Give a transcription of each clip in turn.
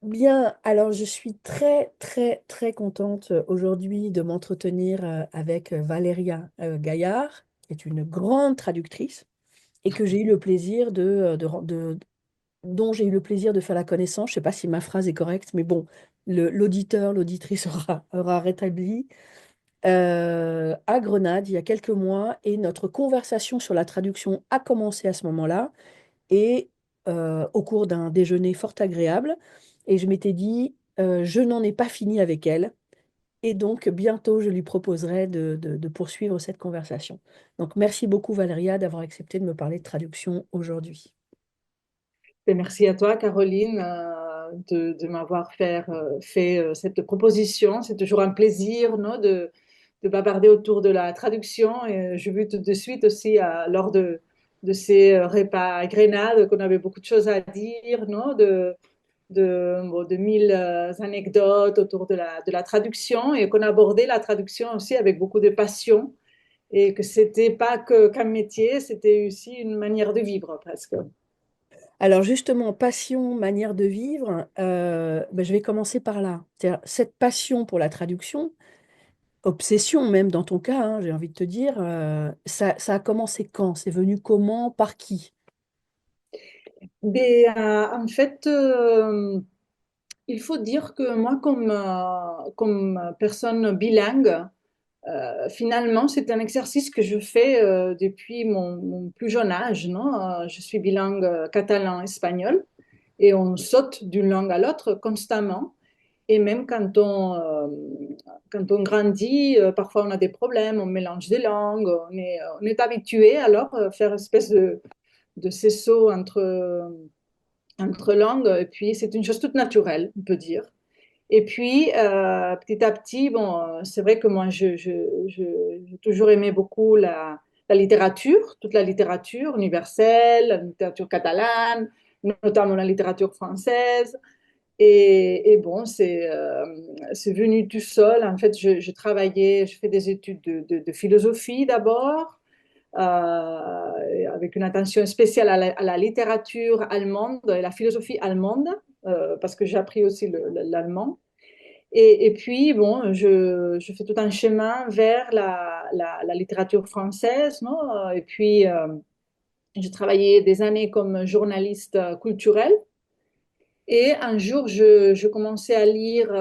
Bien, alors je suis très très très contente aujourd'hui de m'entretenir avec Valéria Gaillard, qui est une grande traductrice et que j'ai eu le plaisir dont j'ai eu le plaisir de faire la connaissance. Je ne sais pas si ma phrase est correcte, mais bon, l'auditeur, l'auditrice aura rétabli à Grenade il y a quelques mois et notre conversation sur la traduction a commencé à ce moment-là et au cours d'un déjeuner fort agréable. Et je m'étais dit, je n'en ai pas fini avec elle. Et donc, bientôt, je lui proposerai de poursuivre cette conversation. Donc, merci beaucoup, Valéria, d'avoir accepté de me parler de traduction aujourd'hui. Et merci à toi, Caroline, de m'avoir fait cette proposition. C'est toujours un plaisir, non, de bavarder autour de la traduction. Et j'ai vu tout de suite aussi, lors de ces repas à Grenade, qu'on avait beaucoup de choses à dire, non, de mille anecdotes autour de la traduction et qu'on abordait la traduction aussi avec beaucoup de passion et que c'était pas qu'un métier, c'était aussi une manière de vivre presque. Alors, justement, passion, manière de vivre, ben, je vais commencer par là. C'est-à-dire, cette passion pour la traduction, obsession même dans ton cas, hein, j'ai envie de te dire, ça a commencé quand? C'est venu comment? Par qui? Mais, en fait, il faut dire que moi, comme personne bilingue, finalement, c'est un exercice que je fais depuis mon plus jeune âge, non? Je suis bilingue catalan-espagnol et on saute d'une langue à l'autre constamment. Et même quand on grandit, parfois on a des problèmes, on mélange des langues, on est habitué alors à faire une espèce de ces entre langues. Et puis, c'est une chose toute naturelle, on peut dire. Et puis, petit à petit, bon, c'est vrai que moi, j'ai toujours aimé beaucoup la littérature, toute la littérature universelle, la littérature catalane, notamment la littérature française. Et bon, c'est venu tout seul. En fait, je travaillais, je fais des études de philosophie d'abord, avec une attention spéciale à la littérature allemande et la philosophie allemande, parce que j'ai appris aussi l'allemand. Et puis, bon, je fais tout un chemin vers la littérature française, non? Et puis, j'ai travaillé des années comme journaliste culturel. Et un jour, je commençais à lire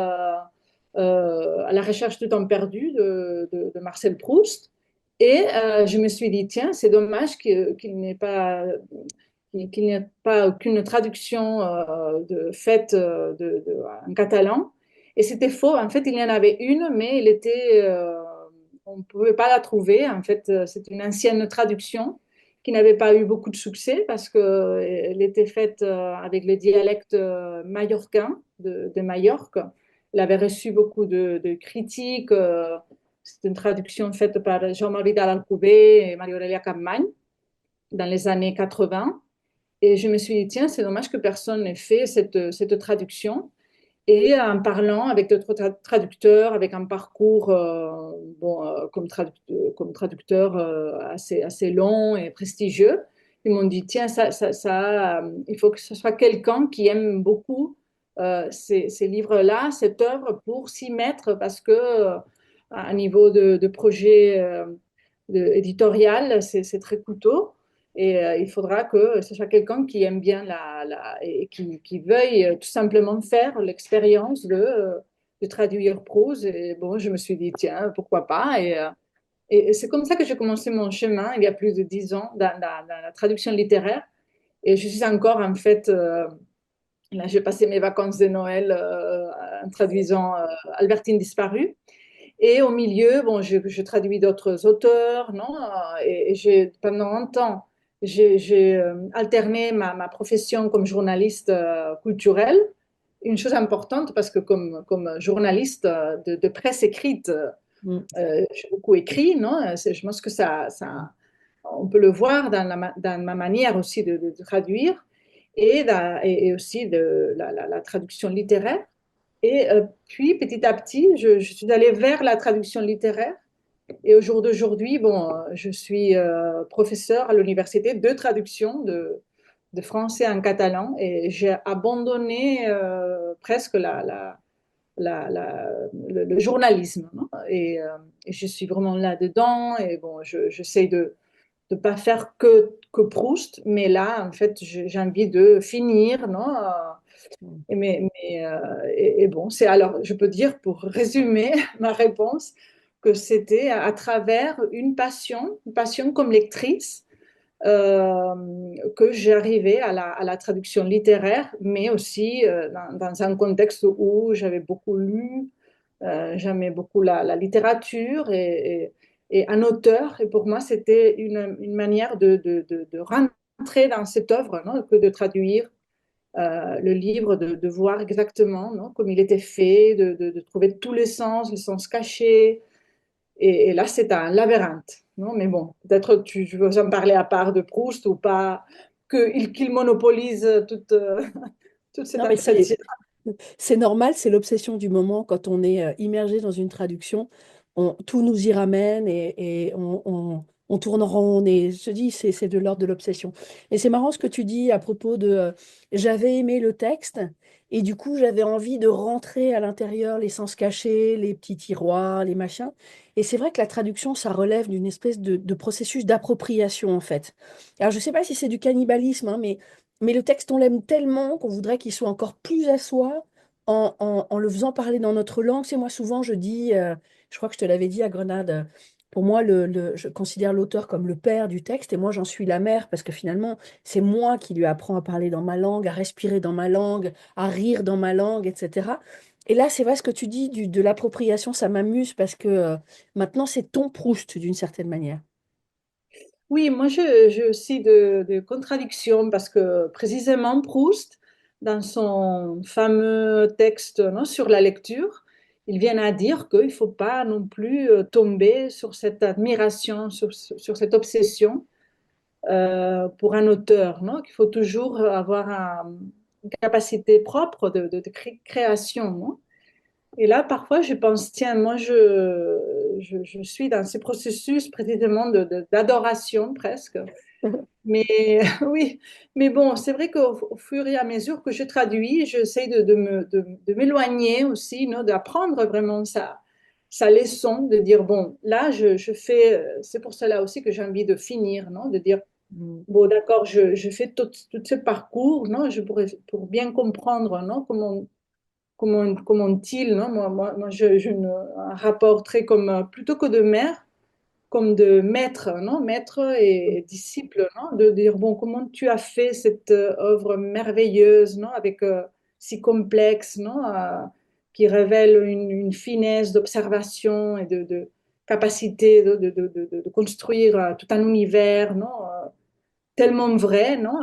À la recherche du temps perdu de Marcel Proust. Et je me suis dit, tiens, c'est dommage qu'il n'ait pas, qu'il n'y ait pas aucune traduction faite en catalan. Et c'était faux. En fait, il y en avait une, mais on ne pouvait pas la trouver. En fait, c'est une ancienne traduction qui n'avait pas eu beaucoup de succès parce qu'elle était faite avec le dialecte mallorquin de Majorque. Elle avait reçu beaucoup de critiques. C'est une traduction faite par Jean-Marie Alcubé et Maria-Aurélia Capmany dans les années 80. Et je me suis dit, tiens, c'est dommage que personne n'ait fait cette traduction. Et en parlant avec d'autres traducteurs, avec un parcours comme traducteur assez long et prestigieux, ils m'ont dit, tiens, il faut que ce soit quelqu'un qui aime beaucoup ces livres-là, cette œuvre, pour s'y mettre, parce que à niveau de projet éditorial, c'est très coûteux. Et il faudra que ce soit quelqu'un qui aime bien et qui veuille tout simplement faire l'expérience de traduire prose. Et bon, je me suis dit, tiens, pourquoi pas? Et c'est comme ça que j'ai commencé mon chemin il y a plus de 10 ans dans la traduction littéraire. Et je suis encore, en fait, là, j'ai passé mes vacances de Noël en traduisant Albertine disparue. Et au milieu, bon, je traduis d'autres auteurs, non? Pendant un temps, j'ai alterné ma profession comme journaliste culturelle. Une chose importante, parce que comme journaliste de presse écrite, Mm. j'ai beaucoup écrit, non? Je pense que on peut le voir dans ma manière aussi de traduire et aussi de la traduction littéraire. Et puis, petit à petit, je suis allée vers la traduction littéraire. Et au jour d'aujourd'hui, bon, je suis professeure à l'université de traduction de français en catalan et j'ai abandonné presque le journalisme, non? Et je suis vraiment là-dedans. Et bon, j'essaie de ne pas faire que Proust, mais là, en fait, j'ai envie de finir, non? Mm. Et bon, c'est alors, je peux dire pour résumer ma réponse, que c'était à travers une passion comme lectrice, euh, que j'arrivais à la traduction littéraire, mais aussi dans un contexte où j'avais beaucoup lu, j'aimais beaucoup la littérature et un auteur. Et pour moi, c'était une manière de rentrer dans cette œuvre, non, que de traduire le livre, de voir exactement, non, comme il était fait, de trouver tous les sens cachés. Et là, c'est un labyrinthe. Non, mais bon, peut-être tu veux en parler à part de Proust ou pas, qu'il monopolise toute cet Non, mais entretien. c'est normal, c'est l'obsession du moment quand on est immergé dans une traduction. Tout nous y ramène et on tourne en rond. Et je te dis, c'est de l'ordre de l'obsession. Et c'est marrant ce que tu dis à propos de j'avais aimé le texte et du coup j'avais envie de rentrer à l'intérieur les sens cachés, les petits tiroirs, les machins. Et c'est vrai que la traduction, ça relève d'une espèce de processus d'appropriation en fait. Alors je ne sais pas si c'est du cannibalisme, hein, mais le texte, on l'aime tellement qu'on voudrait qu'il soit encore plus à soi en le faisant parler dans notre langue. C'est moi, souvent, je dis, je crois que je te l'avais dit à Grenade, pour moi, je considère l'auteur comme le père du texte et moi, j'en suis la mère parce que finalement, c'est moi qui lui apprends à parler dans ma langue, à respirer dans ma langue, à rire dans ma langue, etc. Et là, c'est vrai ce que tu dis de l'appropriation, ça m'amuse parce que maintenant, c'est ton Proust d'une certaine manière. Oui, moi j'ai aussi de contradictions parce que précisément Proust, dans son fameux texte, non, sur la lecture, il vient à dire qu'il ne faut pas non plus tomber sur cette admiration, sur cette obsession pour un auteur, non? Qu'il faut toujours avoir une capacité propre de création, non? Et là, parfois, je pense, tiens, moi, je suis dans ce processus précisément d'adoration presque. Mais oui, mais bon, c'est vrai qu'au fur et à mesure que je traduis, j'essaie de m'éloigner aussi, non, d'apprendre vraiment sa leçon, de dire, bon, là, je fais, c'est pour cela aussi que j'ai envie de finir, non, de dire, Mm. bon, d'accord, je fais tout ce parcours, non, pour bien comprendre, non, comment il, non, moi j'ai un rapport très comme, plutôt que de mère, comme de maître, non? Maître et disciple, non? De dire, bon, comment tu as fait cette œuvre merveilleuse, non? Avec si complexe, non? Qui révèle une finesse d'observation et de capacité de construire tout un univers, non? Tellement vrai, non?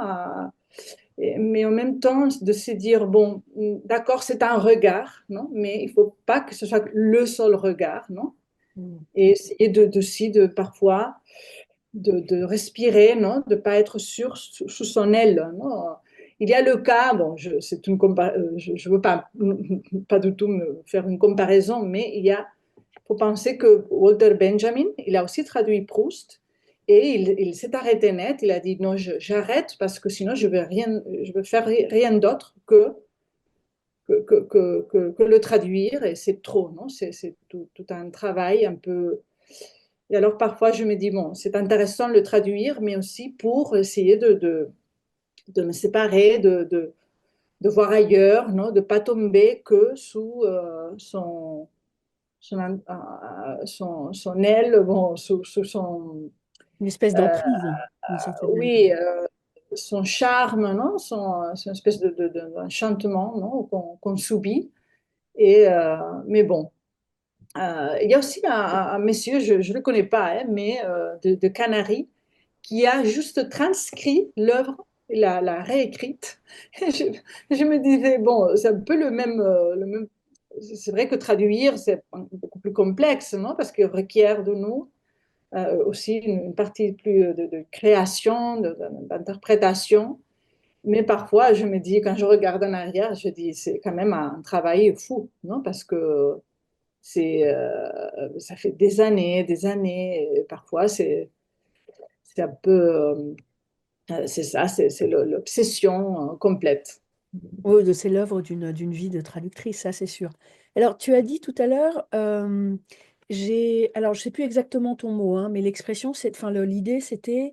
Mais en même temps, de se dire, bon, d'accord, c'est un regard, non? Mais il ne faut pas que ce soit le seul regard, non? Mm. Et essayer de parfois de respirer, non? De ne pas être sous son aile, non? Il y a le cas, bon, je veux pas du tout me faire une comparaison, mais faut penser que Walter Benjamin, il a aussi traduit Proust et il s'est arrêté net. Il a dit non, j'arrête parce que sinon je veux faire rien d'autre que le traduire et c'est trop, non? C'est tout un travail un peu. Et alors parfois je me dis, bon, c'est intéressant de le traduire, mais aussi pour essayer de me séparer, de voir ailleurs, non? De ne pas tomber que sous son aile, bon, sous son, Une espèce euh, d'emprise, d'une certaine manière. oui, son charme, non? Son espèce d'enchantement, non? Qu'on subit. Mais bon, il y a aussi un monsieur, je ne le connais pas, hein, mais de Canaries, qui a juste transcrit l'œuvre, l'a réécrite. Je me disais, bon, c'est un peu le même. C'est vrai que traduire, c'est beaucoup plus complexe, non? Parce qu'il requiert de nous aussi une partie plus de création, d'interprétation. Mais parfois, je me dis, quand je regarde en arrière, je dis, c'est quand même un travail fou, non? Parce que ça fait des années, et parfois c'est un peu, c'est ça, c'est l'obsession complète. Oui, c'est l'œuvre d'une vie de traductrice, ça c'est sûr. Alors, tu as dit tout à l'heure, alors je sais plus exactement ton mot, hein, mais l'expression, enfin l'idée c'était,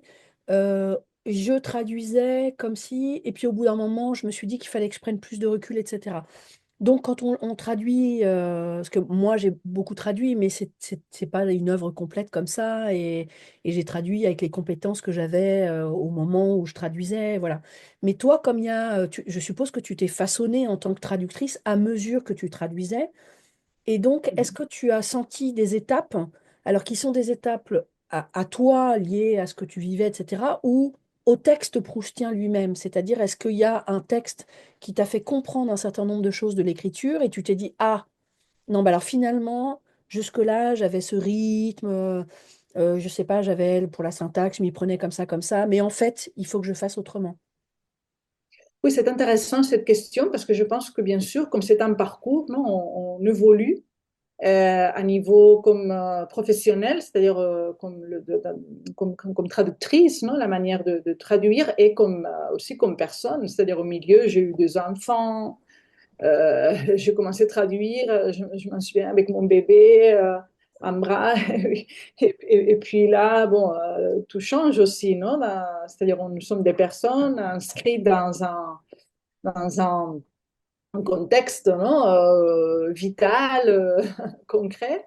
euh, je traduisais comme si, et puis au bout d'un moment, je me suis dit qu'il fallait que je prenne plus de recul, etc. Donc, quand on traduit, parce que moi j'ai beaucoup traduit, mais c'est pas une œuvre complète comme ça, et j'ai traduit avec les compétences que j'avais au moment où je traduisais, voilà. Mais toi, comme il y a, je suppose que tu t'es façonnée en tant que traductrice à mesure que tu traduisais, et donc, est-ce que tu as senti des étapes, alors qui sont des étapes à toi, liées à ce que tu vivais, etc., ou au texte proustien lui-même? C'est-à-dire, est-ce qu'il y a un texte qui t'a fait comprendre un certain nombre de choses de l'écriture et tu t'es dit, ah, non, bah alors finalement, jusque-là, j'avais ce rythme, je sais pas, j'avais pour la syntaxe, je m'y prenais comme ça, mais en fait, il faut que je fasse autrement. Oui, c'est intéressant cette question parce que je pense que bien sûr, comme c'est un parcours, non, on évolue à niveau comme professionnel, c'est-à-dire comme traductrice, non, la manière de traduire et comme, aussi comme personne, c'est-à-dire au milieu, j'ai eu deux enfants, j'ai commencé à traduire, je m'en souviens avec mon bébé en bras, et puis là, bon, tout change aussi, non? C'est-à-dire nous sommes des personnes inscrites dans un contexte non, vital, concret,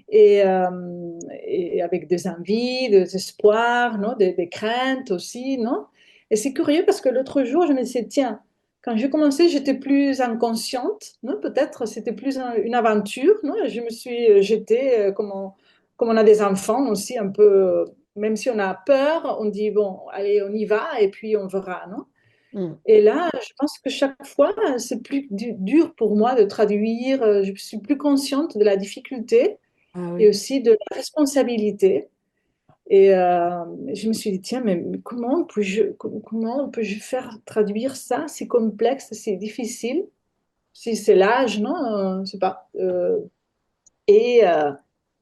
et, euh, et avec des envies, des espoirs, non, des craintes aussi, non? Et c'est curieux parce que l'autre jour, je me disais, tiens, quand j'ai commencé, j'étais plus inconsciente, non? Peut-être c'était plus une aventure, non? Je me suis jetée, comme on a des enfants aussi, un peu, même si on a peur, on dit, bon, allez, on y va, et puis on verra, non? Hmm. Et là, je pense que chaque fois, c'est plus dur pour moi de traduire. Je suis plus consciente de la difficulté Ah et oui. aussi de la responsabilité. Et je me suis dit, tiens, mais comment peux-je faire traduire ça? C'est complexe, c'est difficile. Si c'est l'âge, non? Je sais pas. Et, euh,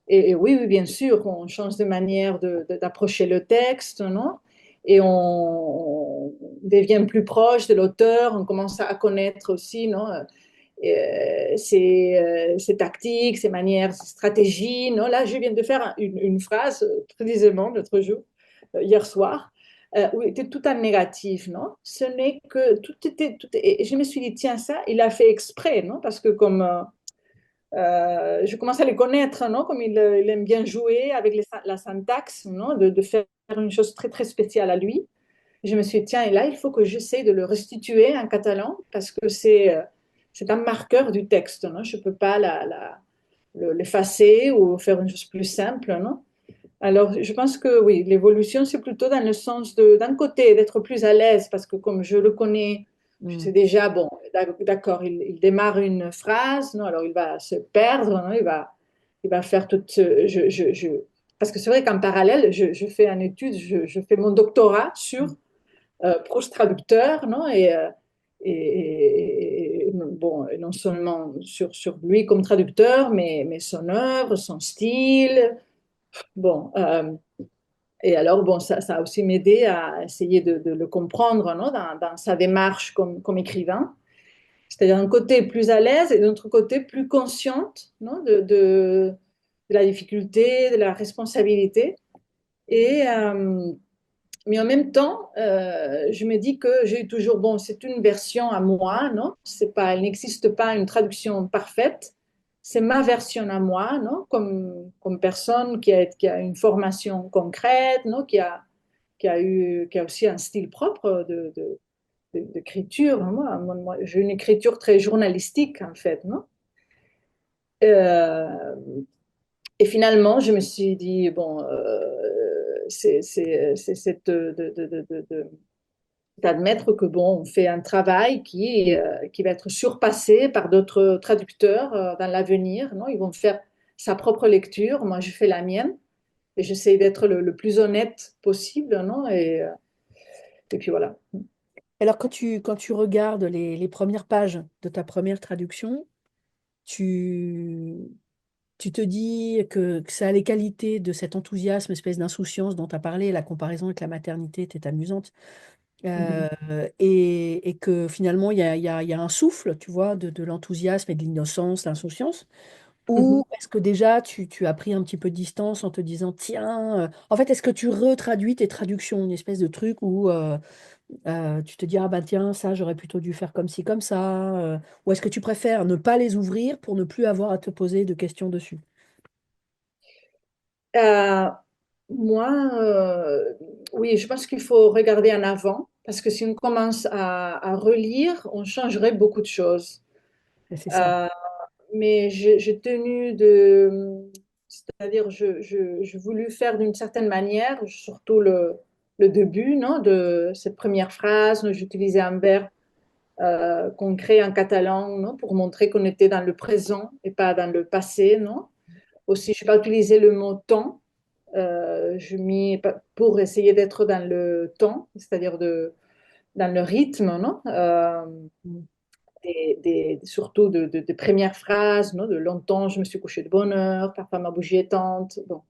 et oui, oui, bien sûr, on change de manière d'approcher le texte, non? Et on devient plus proche de l'auteur, on commence à connaître aussi, non? Ses tactiques, ses manières, ses stratégies, non? Là, je viens de faire une phrase précisément l'autre jour, hier soir, où était tout en négatif, non? Ce n'est que et je me suis dit, tiens, ça, il a fait exprès, non? Parce que comme je commence à les connaître, non? Comme il aime bien jouer avec la syntaxe, non? De faire une chose très, très spéciale à lui. Je me suis dit, tiens, et là, il faut que j'essaie de le restituer en catalan parce que c'est un marqueur du texte, non? Je ne peux pas l'effacer ou faire une chose plus simple, non? Alors, je pense que oui, l'évolution, c'est plutôt dans le sens d'un côté, d'être plus à l'aise, parce que comme je le connais, je Hmm. sais déjà, bon, d'accord, il démarre une phrase, non, alors il va se perdre, non, il va faire toute. Parce que c'est vrai qu'en parallèle, je fais une étude, je fais mon doctorat sur Proust traducteur, non, bon, et non seulement sur lui comme traducteur, mais son œuvre, son style. Bon, et alors, bon, ça a aussi m'aidé à essayer de le comprendre non, dans sa démarche comme écrivain. C'est-à-dire d'un côté plus à l'aise et d'un autre côté plus consciente non, de la difficulté, de la responsabilité. Et, mais en même temps, je me dis que j'ai toujours, bon, c'est une version à moi, non? C'est pas, il n'existe pas une traduction parfaite. C'est ma version à moi, non? Comme personne qui a une formation concrète, non? Qui a aussi un style propre d'écriture. J'ai une écriture très journalistique, en fait, non? Euh, et finalement, je me suis dit, bon, c'est cette, d'admettre que bon, on fait un travail qui va être surpassé par d'autres traducteurs dans l'avenir, non? Ils vont faire sa propre lecture, moi je fais la mienne et j'essaie d'être le plus honnête possible, non? Et puis voilà. Alors, quand tu regardes les premières pages de ta première traduction, tu, tu te dis que ça a les qualités de cet enthousiasme, espèce d'insouciance dont tu as parlé, la comparaison avec la maternité était amusante. Mhm. et que finalement, il y a un souffle, tu vois, de l'enthousiasme et de l'innocence, l'insouciance. Mhm. Ou est-ce que déjà tu as pris un petit peu de distance en te disant, tiens, en fait, est-ce que tu retraduis tes traductions, une espèce de truc où tu te dis, ah bah tiens, ça, j'aurais plutôt dû faire comme ci, comme ça, ou est-ce que tu préfères ne pas les ouvrir pour ne plus avoir à te poser de questions dessus? Euh, Moi, oui, je pense qu'il faut regarder en avant parce que si on commence à relire, on changerait beaucoup de choses. Et c'est ça. Euh, mais j'ai tenu de, c'est-à-dire je voulu faire d'une certaine manière, surtout le début, non, de cette première phrase. J'utilisais un verbe concret en catalan, non, pour montrer qu'on était dans le présent et pas dans le passé, non. Aussi, je n'ai pas utilisé le mot temps. Je mis pour essayer d'être dans le temps, c'est-à-dire dans le rythme, non? Mm. Surtout de premières phrases, non? De longtemps, je me suis couchée de bonne heure, parfois ma bougie éteinte. Bon.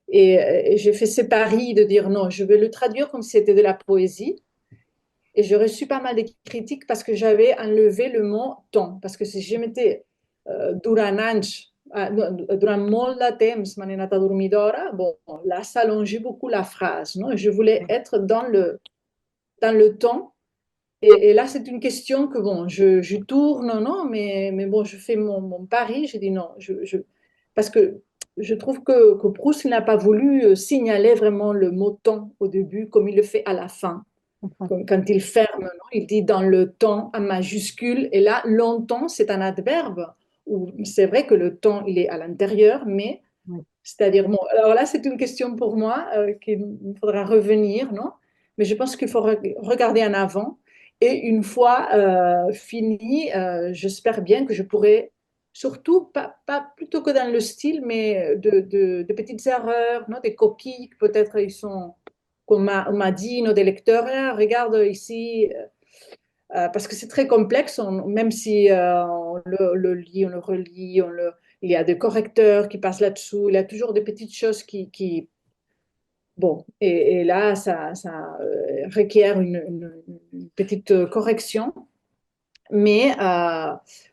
Et j'ai fait ce pari de dire non, je vais le traduire comme si c'était de la poésie. Et j'ai reçu pas mal de critiques parce que j'avais enlevé le mot temps. Parce que si je mettais durant anys, durant molt de temps, m'he anat a dormir d'hora, bon, là, ça allongeait beaucoup la phrase. Non? Je voulais être dans le temps. Et là, c'est une question que, bon, je tourne, non, mais bon, je fais mon pari. Je dis non, parce que je trouve que Proust n'a pas voulu signaler vraiment le mot temps au début, comme il le fait à la fin Je comprends. quand il ferme, non, il dit dans le temps en majuscule, et là, longtemps, c'est un adverbe, où c'est vrai que le temps, il est à l'intérieur, mais Oui, c'est-à-dire, bon, alors là, c'est une question pour moi qu'il faudra revenir, non? Mais je pense qu'il faut regarder en avant, et une fois fini, j'espère bien que je pourrai, surtout, pas plutôt que dans le style, mais de petites erreurs, non? Des coquilles, peut-être ils sont on m'a dit, nos des lecteurs, ah, regarde ici, parce que c'est très complexe, même si on le lit, on le relit, il y a des correcteurs qui passent là-dessous, il y a toujours des petites choses bon, et là, ça requiert une petite correction, mais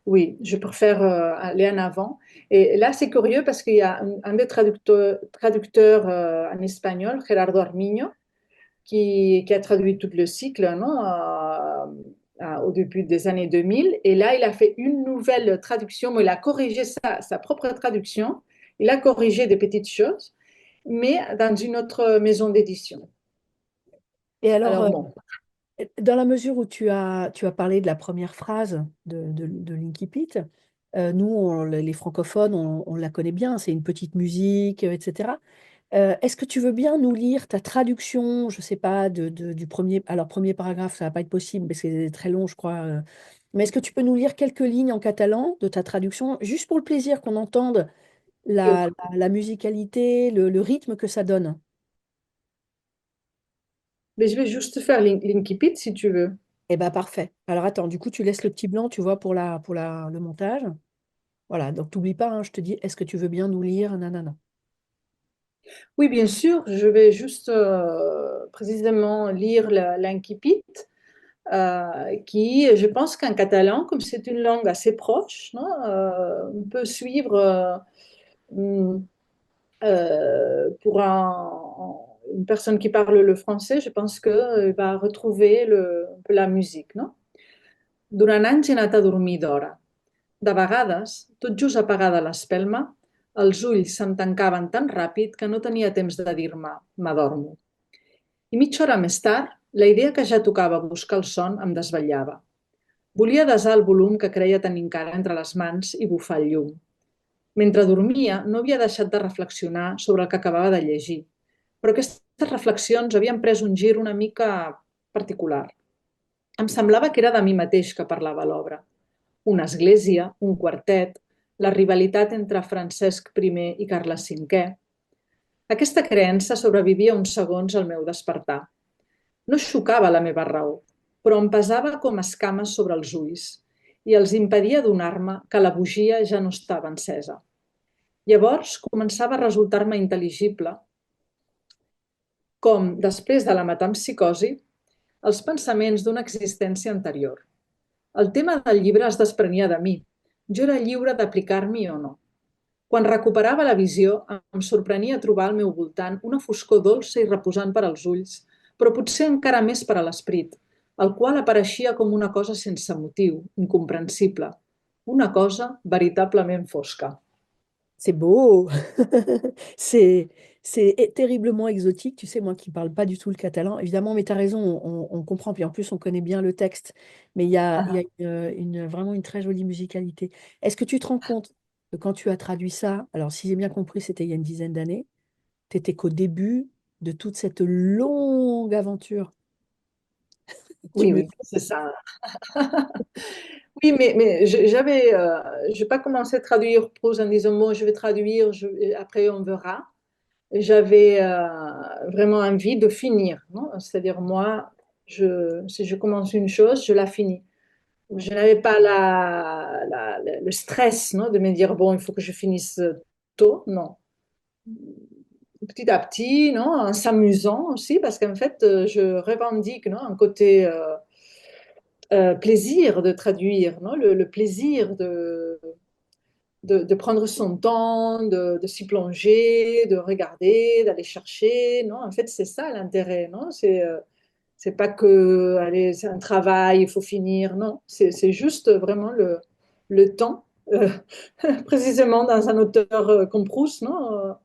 oui, je préfère aller en avant. Et là, c'est curieux parce qu'il y a un des traducteurs en espagnol, Gerardo Armiño, qui a traduit tout le cycle, non, au début des années 2000. Et là, il a fait une nouvelle traduction, mais il a corrigé sa propre traduction. Il a corrigé des petites choses, mais dans une autre maison d'édition. et alors, Alors bon, dans la mesure où tu as parlé de la première phrase de l'Incipit, nous, les francophones, on la connaît bien, c'est une petite musique, etc. Est-ce que tu veux bien nous lire ta traduction, je sais pas, du premier, alors premier paragraphe, ça va pas être possible parce que c'est très long, je crois, mais est-ce que tu peux nous lire quelques lignes en catalan de ta traduction, juste pour le plaisir qu'on entende la musicalité, le rythme que ça donne? mais je vais juste faire l'incipit si tu veux. Eh ben parfait. Alors attends, du coup, tu laisses le petit blanc, tu vois, le montage. Voilà, donc t'oublies pas, hein, je te dis, est-ce que tu veux bien nous lire, nanana. Oui, bien sûr, je vais juste précisément lire l'incipit. Qui, je pense qu'en catalan, comme c'est une langue assez proche, non, on peut suivre pour une personne qui parle le français, je pense qu'il va retrouver un peu la musique. No? Durant anys he anat a dormir d'hora. De vegades, tot just apagada l'espelma, els ulls se'm tancaven tan ràpid que no tenia temps de dir-me «m'adormo». I mitja hora més tard, la idea que ja tocava buscar el son em desvetllava. Volia desar el volum que creia tenir encara entre les mans i bufar el llum. Mentre dormia, no havia deixat de reflexionar sobre el que acabava de llegir, però aquestes reflexions havien pres un gir una mica particular. Em semblava que era de mi mateix que parlava l'obra. Una església, un quartet, la rivalitat entre Francesc I i Carles V. Aquesta creença sobrevivia uns segons al meu despertar. No xocava la meva raó, però em pesava com escames sobre els ulls i els impedia adonar-me que la bugia ja no estava encesa. Llavors començava a resultar-me intel·ligible com, després de la metempsicosi, els pensaments d'una existència anterior. El tema del llibre es desprenia de mi. Jo era lliure d'aplicar-m'hi o no. Quan recuperava la visió, em sorprenia trobar al meu voltant una foscor dolça i reposant per als ulls, però potser encara més per a l'esprit, el qual apareixia com una cosa sense motiu, incomprensible, una cosa veritablement fosca. C'est beau. C'est, c'est terriblement exotique. Tu sais, moi qui parle pas du tout le catalan, évidemment, mais tu as raison, on comprend. Puis en plus, on connaît bien le texte. Mais il y a vraiment une très jolie musicalité. Est-ce que tu te rends compte que quand tu as traduit ça, alors si j'ai bien compris, c'était il y a une dizaine d'années, tu étais qu'au début de toute cette longue aventure. Tu Oui, me oui, c'est ça. Oui, mais j'ai pas commencé à traduire Proust en disant, bon, je vais traduire, et après on verra. J'avais vraiment envie de finir, non? C'est-à-dire, moi, si je commence une chose, je la finis. Je n'avais pas le stress, non, de me dire, bon, il faut que je finisse tôt, non. Petit à petit, non, en s'amusant aussi, parce qu'en fait, je revendique, non, un côté plaisir de traduire, non, le plaisir de prendre son temps, de s'y plonger, de regarder, d'aller chercher. Non, en fait, c'est ça l'intérêt. Non, c'est pas que, allez, c'est un travail, il faut finir. Non, c'est juste vraiment le temps. Précisément dans un auteur comme Proust, non,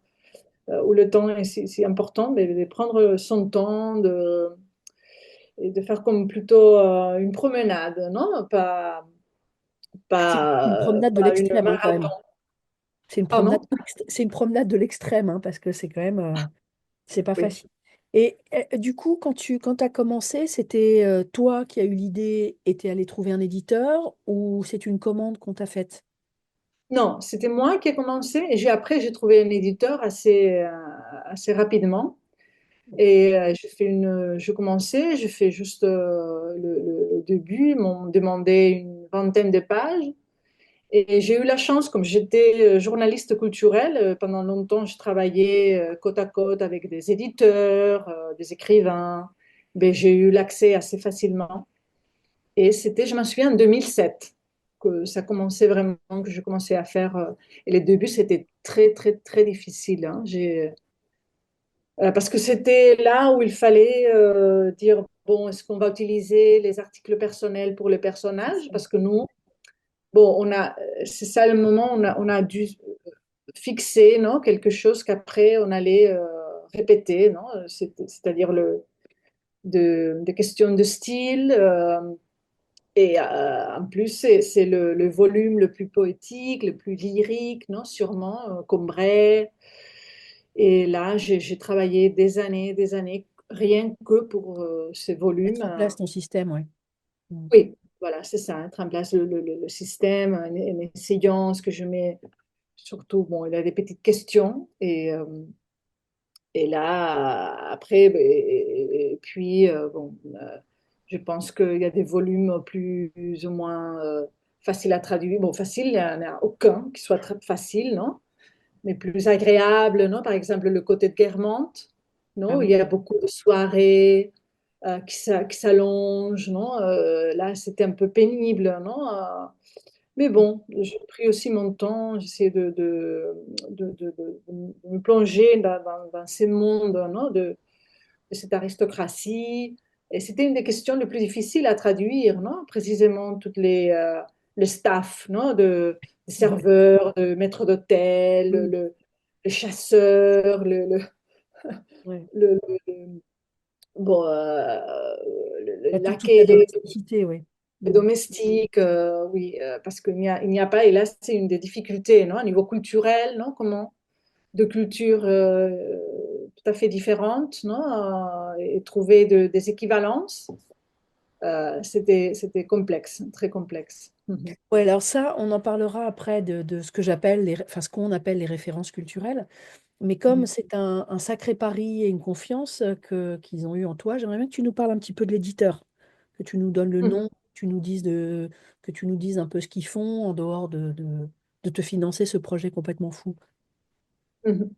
où le temps est si important, mais de prendre son temps, et de faire comme plutôt une promenade, non, C'est une promenade de pas une l'extrême, hein, quand même. marathon. C'est une promenade, Pardon? c'est une promenade de l'extrême, hein, parce que c'est quand même, c'est pas Oui. facile. Et du coup, quand tu as commencé, c'était toi qui as eu l'idée et t'es allé trouver un éditeur ou c'est une commande qu'on t'a faite? Non, c'était moi qui ai commencé et après j'ai trouvé un éditeur assez rapidement et je commençais, je fais juste le début, ils m'ont demandé une vingtaine de pages et j'ai eu la chance, comme j'étais journaliste culturelle, pendant longtemps je travaillais côte à côte avec des éditeurs, des écrivains, ben, j'ai eu l'accès assez facilement. Et c'était, je m'en souviens, en 2007 que ça commençait vraiment, que je commençais à faire. Et les débuts, c'était très, très, très difficile. Hein. Parce que c'était là où il fallait dire, bon, est-ce qu'on va utiliser les articles personnels pour les C'est personnages? ça. Parce que nous, bon, c'est ça le moment, on a dû fixer, non, quelque chose qu'après on allait répéter, non? C'est-à-dire des questions de style. Et en plus, c'est le volume le plus poétique, le plus lyrique, non, sûrement, comme Brel. Et là, j'ai travaillé des années, rien que pour ces volumes. Mettre en place ton système, ouais. Mm. Oui, voilà, c'est ça, mettre en place le système, en essayant ce que je mets. Surtout, bon, il y a des petites questions. Et là, après, ben, et puis, bon, je pense qu'il y a des volumes plus ou moins faciles à traduire. Bon, facile, il n'y en a aucun qui soit très facile, non? Mais plus agréable, non? Par exemple, le côté de Guermantes, Ah non? Il oui. y a beaucoup de soirées qui s'allongent, non? Là, c'était un peu pénible, non? Mais bon, j'ai pris aussi mon temps, j'essaie de me plonger dans ces mondes, non, de cette aristocratie. Et c'était une des questions les plus difficiles à traduire, non? Précisément toutes le staff, non? De Ouais. serveurs, de maîtres d'hôtel, Oui. le chasseur, Ouais. le- bon, Bah, le toute la laquais, domesticité, oui. Mm. domestique, oui, parce il n'y a pas, et là c'est une des difficultés, non, au niveau culturel, non, comment, de cultures tout à fait différentes, non, et trouver des équivalences, c'était complexe, très complexe. Mhm. Ouais, alors ça, on en parlera après de ce que j'appelle enfin, ce qu'on appelle les références culturelles. Mais comme Mhm. c'est un sacré pari et une confiance qu'ils ont eu en toi, j'aimerais bien que tu nous parles un petit peu de l'éditeur, que tu nous donnes le Mhm. nom, que tu nous dises un peu ce qu'ils font en dehors de te financer ce projet complètement fou. Mhm.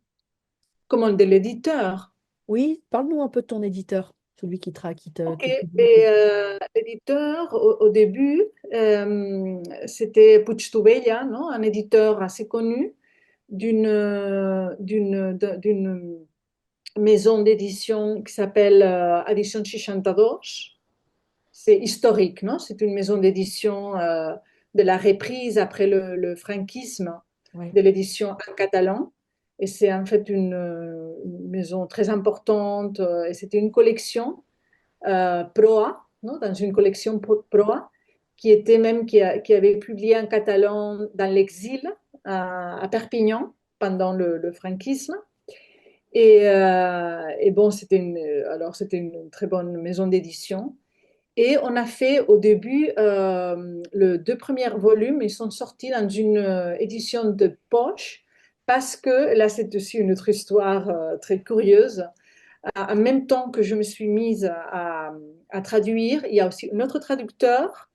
Comment de l'éditeur? Oui, parle-nous un peu de ton éditeur. celui Ok, te publie. et l'éditeur au début, c'était Puig-Tubella, non? Un éditeur assez connu d'une maison d'édition qui s'appelle Edition 62. C'est historique, non? C'est une maison d'édition de la reprise après le franquisme Ouais. de l'édition en catalan. Et c'est en fait une maison très importante. Et c'était une collection Proa, non? Dans une collection Proa, qui était même qui avait publié en catalan dans l'exil à Perpignan pendant le franquisme. Et bon, c'était une très bonne maison d'édition. Et on a fait au début les deux premiers volumes, ils sont sortis dans une édition de poche, parce que là, c'est aussi une autre histoire très curieuse. En même temps que je me suis mise à traduire, il y a aussi un autre traducteur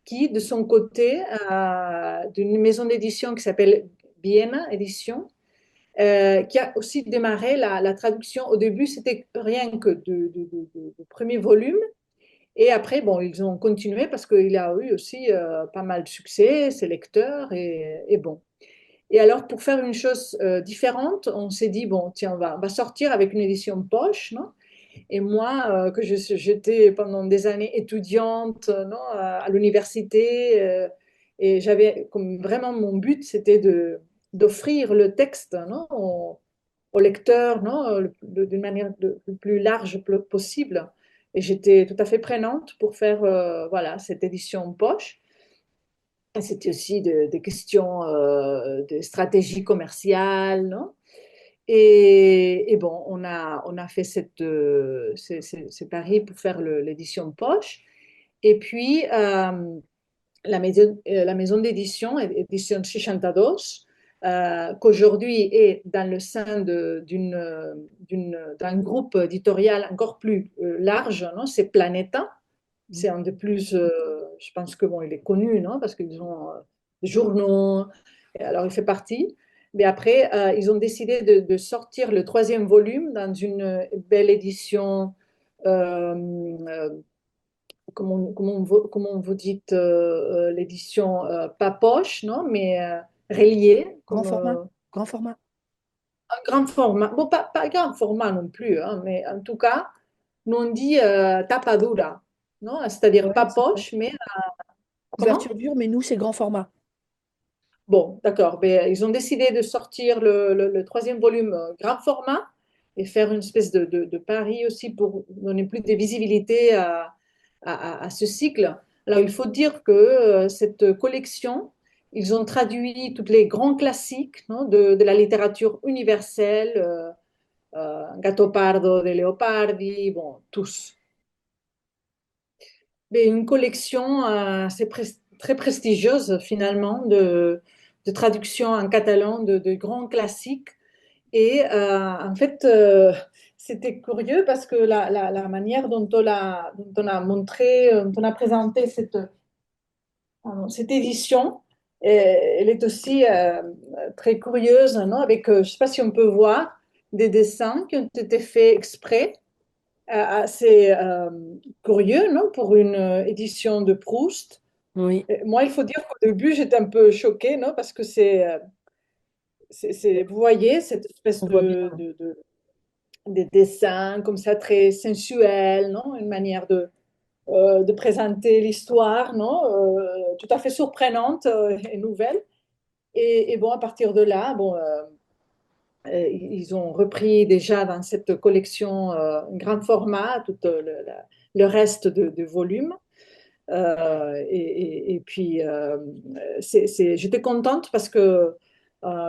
qui, de son côté, d'une maison d'édition qui s'appelle Biena Édition, qui a aussi démarré la traduction. Au début, c'était rien que de premier volume. Et après, bon, ils ont continué parce qu'il a eu aussi pas mal de succès, ses lecteurs, et bon. Et alors, pour faire une chose différente, on s'est dit, bon, tiens, on va sortir avec une édition poche, non? Et moi, j'étais pendant des années étudiante, non, à l'université, et j'avais comme vraiment mon but, c'était d'offrir le texte, non, au lecteur, non, d'une manière le plus large possible. Et j'étais tout à fait prenante pour faire, voilà, cette édition poche. Et c'était aussi des questions de stratégie commerciale, non? Et bon, on a fait ce pari pour faire l'édition poche. Et puis, la maison d'édition, édition 62, qu'aujourd'hui est dans le sein d'un groupe éditorial encore plus large, non? C'est Planeta. C'est un des plus, je pense que bon, il est connu, non? Parce qu'ils ont des journaux, et alors il fait partie. Mais après, ils ont décidé de sortir le troisième volume dans une belle édition, euh, euh, comment vous dites, l'édition pas poche, non? Mais reliée, Grand comme format. Grand format. un grand format. Bon, pas grand format non plus, hein, mais en tout cas, nous on dit tapa dura, non? C'est-à-dire Ouais, pas c'est ça. poche, mais Couverture comment? dure, mais nous, c'est grand format. Bon, d'accord. Ben, ils ont décidé de sortir le troisième volume grand format et faire une espèce de pari aussi pour donner plus de visibilité à ce cycle. Alors, il faut dire que cette collection, ils ont traduit tous les grands classiques, non, de la littérature universelle, Gattopardo de Leopardi, bon, tous. Mais une collection très prestigieuse finalement de traduction en catalan de grands classiques. Et en fait, c'était curieux parce que la manière dont on a montré, dont on a présenté cette édition, elle est aussi très curieuse, non? Avec, je ne sais pas si on peut voir, des dessins qui ont été faits exprès, assez curieux, non? Pour une édition de Proust. Oui, Et moi, il faut dire qu'au début, j'étais un peu choquée, non? Parce que vous voyez, cette espèce on voit bien. de dessin comme ça, très sensuel, non? Une manière de présenter l'histoire, non? Tout à fait surprenante et nouvelle. Et bon, à partir de là, bon, ils ont repris déjà dans cette collection un grand format, tout le reste de volumes. Et puis, j'étais contente parce que,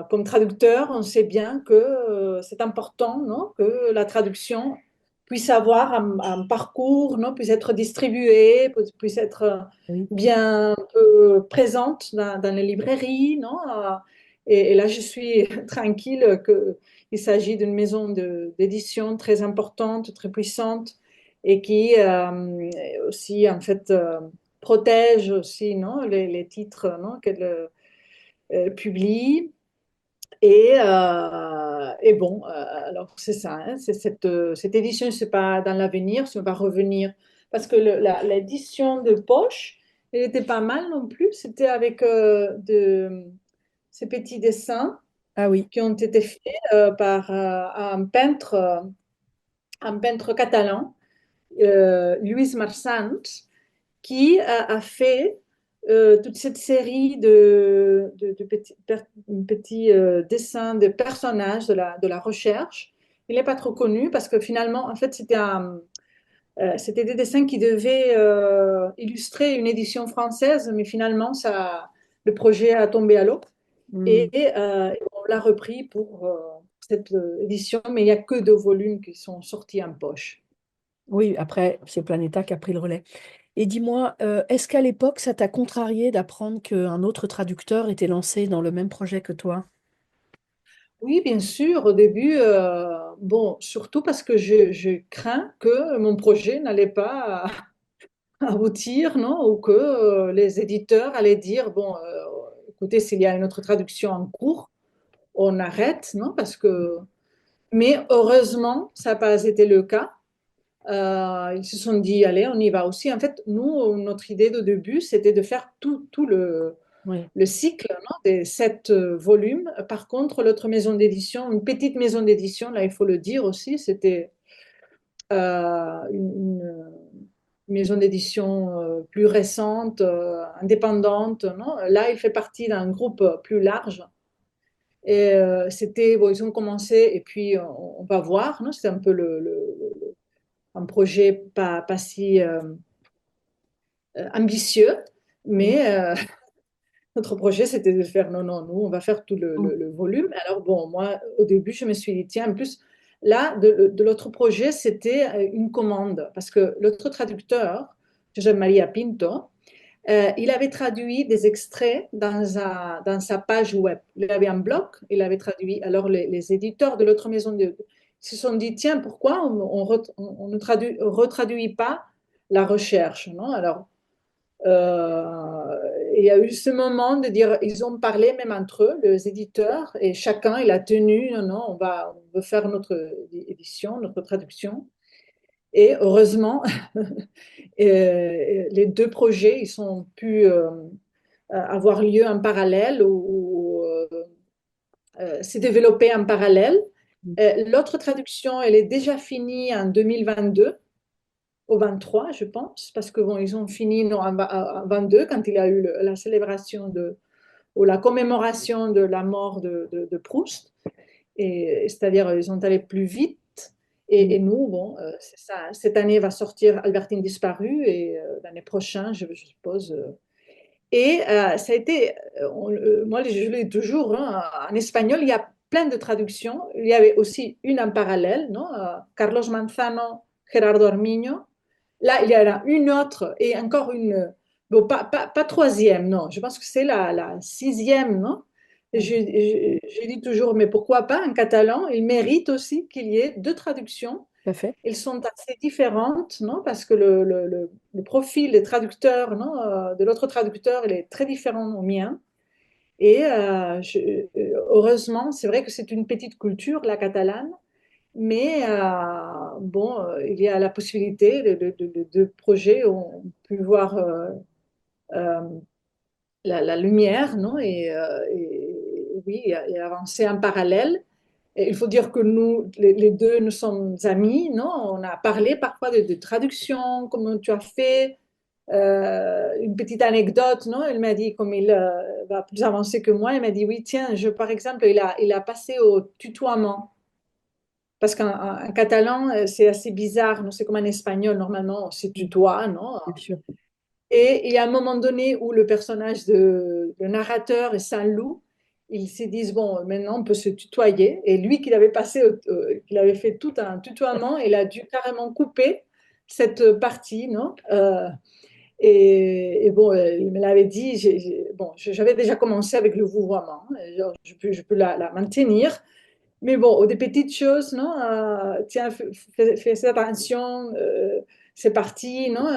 comme traducteur, on sait bien que c'est important, non, que la traduction puisse avoir un parcours, non, puisse être distribuée, puisse être Oui. bien présente dans les librairies, non. Et là, je suis tranquille qu'il s'agit d'une maison d'édition très importante, très puissante, et qui aussi, en fait, protège aussi, non, les titres, non, qu'elle publie. et bon, alors c'est ça, hein, cette édition, c'est pas dans l'avenir, ça va revenir. Parce que l'édition de poche, elle était pas mal non plus. C'était avec ces petits dessins Ah oui. qui ont été faits par un peintre catalan, Lluís Marsans, qui a fait toute cette série de petits dessins de personnages de la recherche. Il n'est pas trop connu parce que finalement, en fait, c'était des dessins qui devaient illustrer une édition française, mais finalement, le projet a tombé à l'eau Hmm. et on l'a repris pour cette édition, mais il n'y a que 2 volumes qui sont sortis en poche. Oui, après, c'est Planeta qui a pris le relais. Et dis-moi, est-ce qu'à l'époque, ça t'a contrarié d'apprendre qu'un autre traducteur était lancé dans le même projet que toi? Oui, bien sûr, au début, bon, surtout parce que je crains que mon projet n'allait pas aboutir, non? Ou que les éditeurs allaient dire, bon, écoutez, s'il y a une autre traduction en cours, on arrête, non? Mais heureusement, ça n'a pas été le cas. Ils se sont dit, allez, on y va aussi. En fait, nous, notre idée de début, c'était de faire tout Oui. le cycle, non, des 7 volumes. Par contre, l'autre maison d'édition, une petite maison d'édition, là, il faut le dire aussi, c'était une maison d'édition plus récente, indépendante. Non, là, il fait partie d'un groupe plus large. Et c'était, bon, ils ont commencé, et puis on va voir. Non, c'était un peu un projet pas si ambitieux, Mhm. mais notre projet, c'était de faire, non, non, nous, on va faire tout le volume. Alors, bon, moi, au début, je me suis dit, tiens, en plus, là, de l'autre projet, c'était une commande. Parce que l'autre traducteur, José Maria Pinto, il avait traduit des extraits dans sa page web. Il avait un blog, il avait traduit. Alors, les éditeurs de l'autre maison se sont dit, tiens, pourquoi on ne retraduit pas la recherche, non? Alors, il y a eu ce moment de dire, ils ont parlé même entre eux, les éditeurs, et chacun, il a tenu, non, non, on veut faire notre édition, notre traduction. Et heureusement, les 2 projets, ils ont pu avoir lieu en parallèle ou s'est développé en parallèle. L'autre traduction, elle est déjà finie en 2022 au 23, je pense, parce que bon, ils ont fini non, en 22 quand il y a eu la célébration ou la commémoration de la mort de Proust. C'est-à-dire, ils sont allés plus vite. Mhm. Et nous, bon, c'est ça. Cette année va sortir Albertine disparue et l'année prochaine, je suppose. Ça a été, moi, je le dis toujours, hein, en espagnol, il y a plein de traductions. Il y avait aussi une en parallèle, non? Carlos Manzano, Gerardo Armiño. Là, il y en a une autre et encore une, bon, pas troisième, non. Je pense que c'est la sixième, non? Et Mhm. je dis toujours, mais pourquoi pas en catalan? Il mérite aussi qu'il y ait 2 traductions. Tout à fait. Elles sont assez différentes, non? Parce que le profil des traducteurs, non, de l'autre traducteur, il est très différent au mien. Et heureusement, c'est vrai que c'est une petite culture, la catalane, mais bon, il y a la possibilité de projets où on peut voir euh, la lumière, non? Et oui, et avancer en parallèle. Et il faut dire que nous, les deux, nous sommes amis, non? On a parlé parfois de traduction, comment tu as fait. Une petite anecdote, non? Il m'a dit, comme il va plus avancer que moi, il m'a dit, oui, tiens, par exemple, il a passé au tutoiement. Parce qu'en catalan, c'est assez bizarre, non? C'est comme en espagnol, normalement, on se Mhm. tutoie, non? Bien sûr. Et il y a un moment donné où le personnage le narrateur et Saint-Loup, ils se disent, bon, maintenant on peut se tutoyer. Et lui, qu'il avait fait tout un tutoiement, il a dû carrément couper cette partie, non? Et bon, il me l'avait dit, bon, j'avais déjà commencé avec le vouvoiement, hein, genre, je peux la maintenir. Mais bon, des petites choses, non? Tiens, fais attention, c'est parti, non?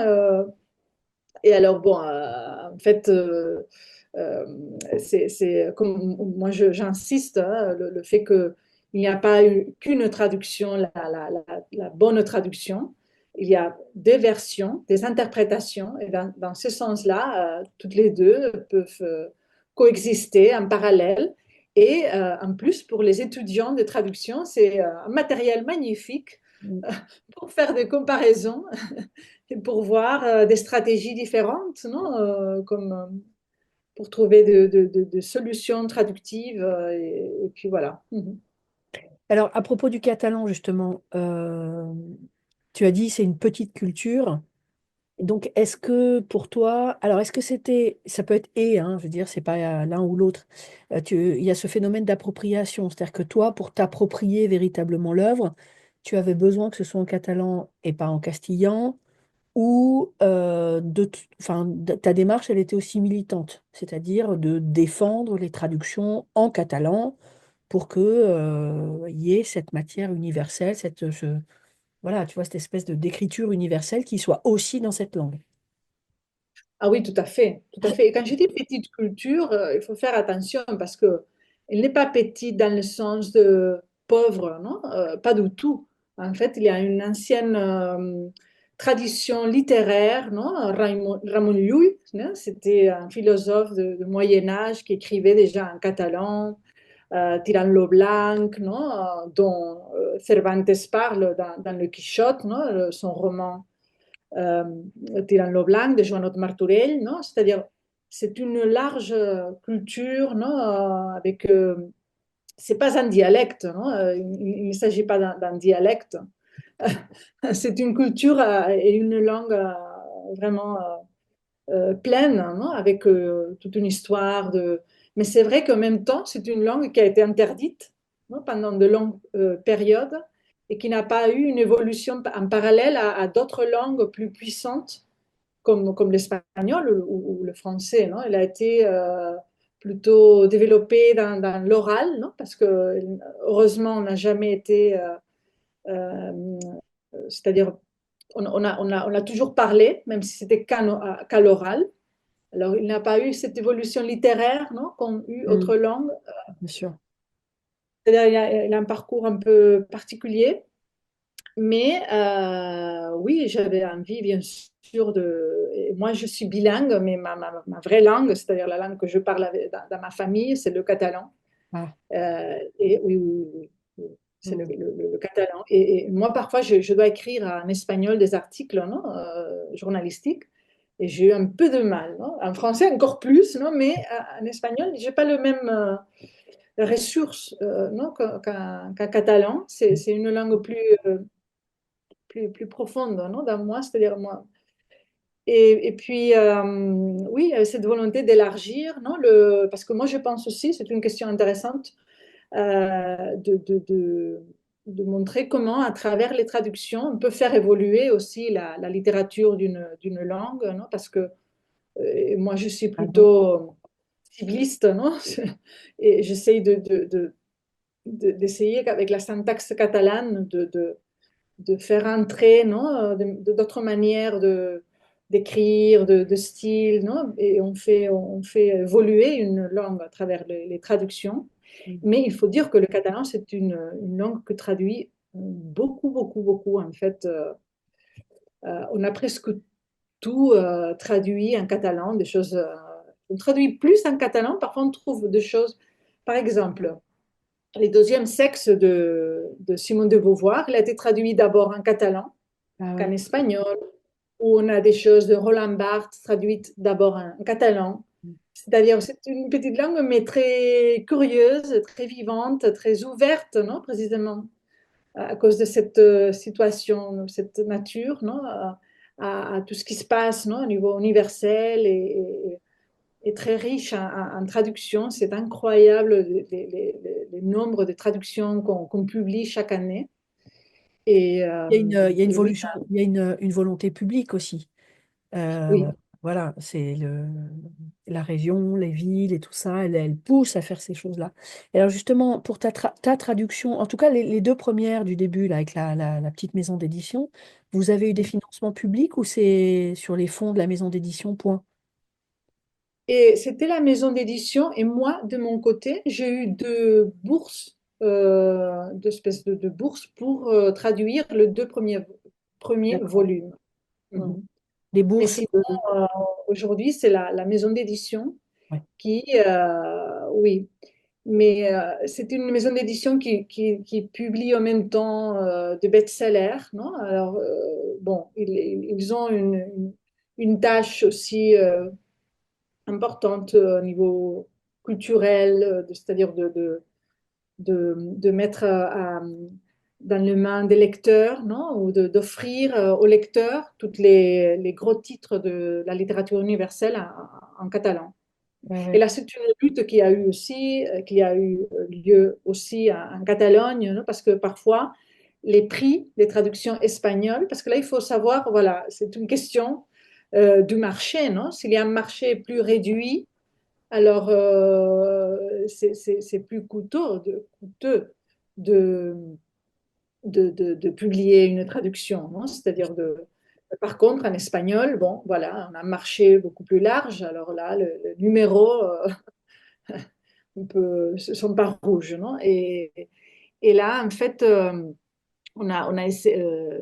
Et alors, bon, en fait, c'est comme moi, j'insiste, hein, le fait que il n'y a pas eu qu'une traduction, la bonne traduction. Il y a des versions, des interprétations, et dans ce sens-là, toutes les deux peuvent coexister en parallèle. Et en plus, pour les étudiants de traduction, c'est un matériel magnifique Mm. pour faire des comparaisons et pour voir des stratégies différentes, non? Comme pour trouver de solutions traductives. Et puis voilà. Mhm. Alors, à propos du catalan, justement, tu as dit c'est une petite culture. Donc, est-ce que pour toi, alors est-ce que c'était, ça peut être et, hein, je veux dire, c'est pas l'un ou l'autre. Il y a ce phénomène d'appropriation, c'est-à-dire que toi, pour t'approprier véritablement l'œuvre, tu avais besoin que ce soit en catalan et pas en castillan, ou enfin, ta démarche, elle était aussi militante, c'est-à-dire de défendre les traductions en catalan pour que, y ait cette matière universelle, voilà, tu vois, cette espèce de d'écriture universelle qui soit aussi dans cette langue. Ah oui, tout à fait, tout à fait. Et quand je dis petite culture, il faut faire attention parce que elle n'est pas petite dans le sens de pauvre, non? Pas du tout. En fait, il y a une ancienne tradition littéraire, non? Ramon Llull, non? C'était un philosophe de Moyen Âge qui écrivait déjà en catalan, Tirant lo Blanc, non? Dont Cervantes parle dans Le Quichotte, non? Son roman euh, Tirant lo Blanc de Joanot Martorell, non? C'est-à-dire, c'est une large culture, non? Avec, c'est pas un dialecte, non? Il ne s'agit pas d'un dialecte. C'est une culture et une langue vraiment pleine, non? Avec toute une histoire de. Mais c'est vrai qu'en même temps, c'est une langue qui a été interdite, non? Pendant de longues périodes et qui n'a pas eu une évolution en parallèle à d'autres langues plus puissantes comme l'espagnol ou le français, non? Elle a été plutôt développée dans l'oral, non? Parce que heureusement, on n'a jamais été, euh, c'est-à-dire, on a toujours parlé, même si c'était qu'à l'oral. Alors, il n'a pas eu cette évolution littéraire, non? Qu'ont eu Mm, autres langues. bien sûr. C'est-à-dire, il a un parcours un peu particulier. Mais oui, j'avais envie, bien sûr, de. Et moi, je suis bilingue, mais ma vraie langue, c'est-à-dire la langue que je parle dans ma famille, c'est le catalan. Ah, Et oui, oui, oui, oui, c'est mm. le catalan. Et moi, parfois, je dois écrire en espagnol des articles, non, journalistiques, et j'ai eu un peu de mal, non? En français, encore plus, non? Mais en espagnol, j'ai pas le même ressources, non, qu'en catalan. C'est une langue plus profonde, non, dans moi, c'est-à-dire moi. Et puis, oui, cette volonté d'élargir, non, parce que moi, je pense aussi, c'est une question intéressante, de montrer comment, à travers les traductions, on peut faire évoluer aussi la littérature d'une langue, non, parce que moi, je suis Ah bon. plutôt civiliste, non, et j'essaye d'essayer avec la syntaxe catalane de faire entrer, non, d'autres manières d'écrire, de style, non, et on fait évoluer une langue à travers les traductions. Mm. Mais il faut dire que le catalan, c'est une langue que traduit beaucoup, beaucoup, beaucoup. En fait, on a presque tout traduit en catalan, des choses. On traduit plus en catalan, parfois on trouve des choses. Par exemple, les deuxièmes sexes de Simone de Beauvoir, il a été traduit d'abord en catalan Ah qu'en oui. espagnol, où on a des choses de Roland Barthes traduites d'abord en catalan. Mm. C'est-à-dire, c'est une petite langue, mais très curieuse, très vivante, très ouverte, non, précisément, à cause de cette situation, cette nature, non, à tout ce qui se passe, non, au niveau universel et très riche en traductions. C'est incroyable les nombres de traductions qu'on publie chaque année. Et, Il y a une et oui, il y a une volonté publique aussi. Euh, oui. voilà, c'est la région, les villes et tout ça, elle pousse à faire ces choses-là. Et alors justement, pour ta traduction, en tout cas les deux premières du début, là, avec la petite maison d'édition, vous avez eu des financements publics ou c'est sur les fonds de la maison d'édition, point? Et c'était la maison d'édition. Et moi, de mon côté, j'ai eu deux bourses d'espèces de bourses pour traduire les deux premiers D'accord. volumes. Mhm. Mhm. Les Mais bourses. sinon, aujourd'hui, c'est la maison d'édition Ouais. qui, oui, mais c'est une maison d'édition qui publie en même temps des best-sellers, non? Alors, bon, ils ont une tâche aussi importante au niveau culturel, c'est-à-dire de mettre dans les mains des lecteurs, non? Ou d'offrir aux lecteurs tous les gros titres de la littérature universelle en catalan. Ouais, Et ouais. là, c'est une lutte qui a eu aussi, qui a eu lieu aussi en Catalogne, non? Parce que parfois, les prix des traductions espagnoles, parce que là, il faut savoir, voilà, c'est une question du marché, non? S'il y a un marché plus réduit, alors c'est plus coûteux de, de publier une traduction, non? C'est-à-dire par contre, en espagnol, bon, voilà, on a un marché beaucoup plus large. Alors là, le numéro sont pas rouges, non? Et là, en fait,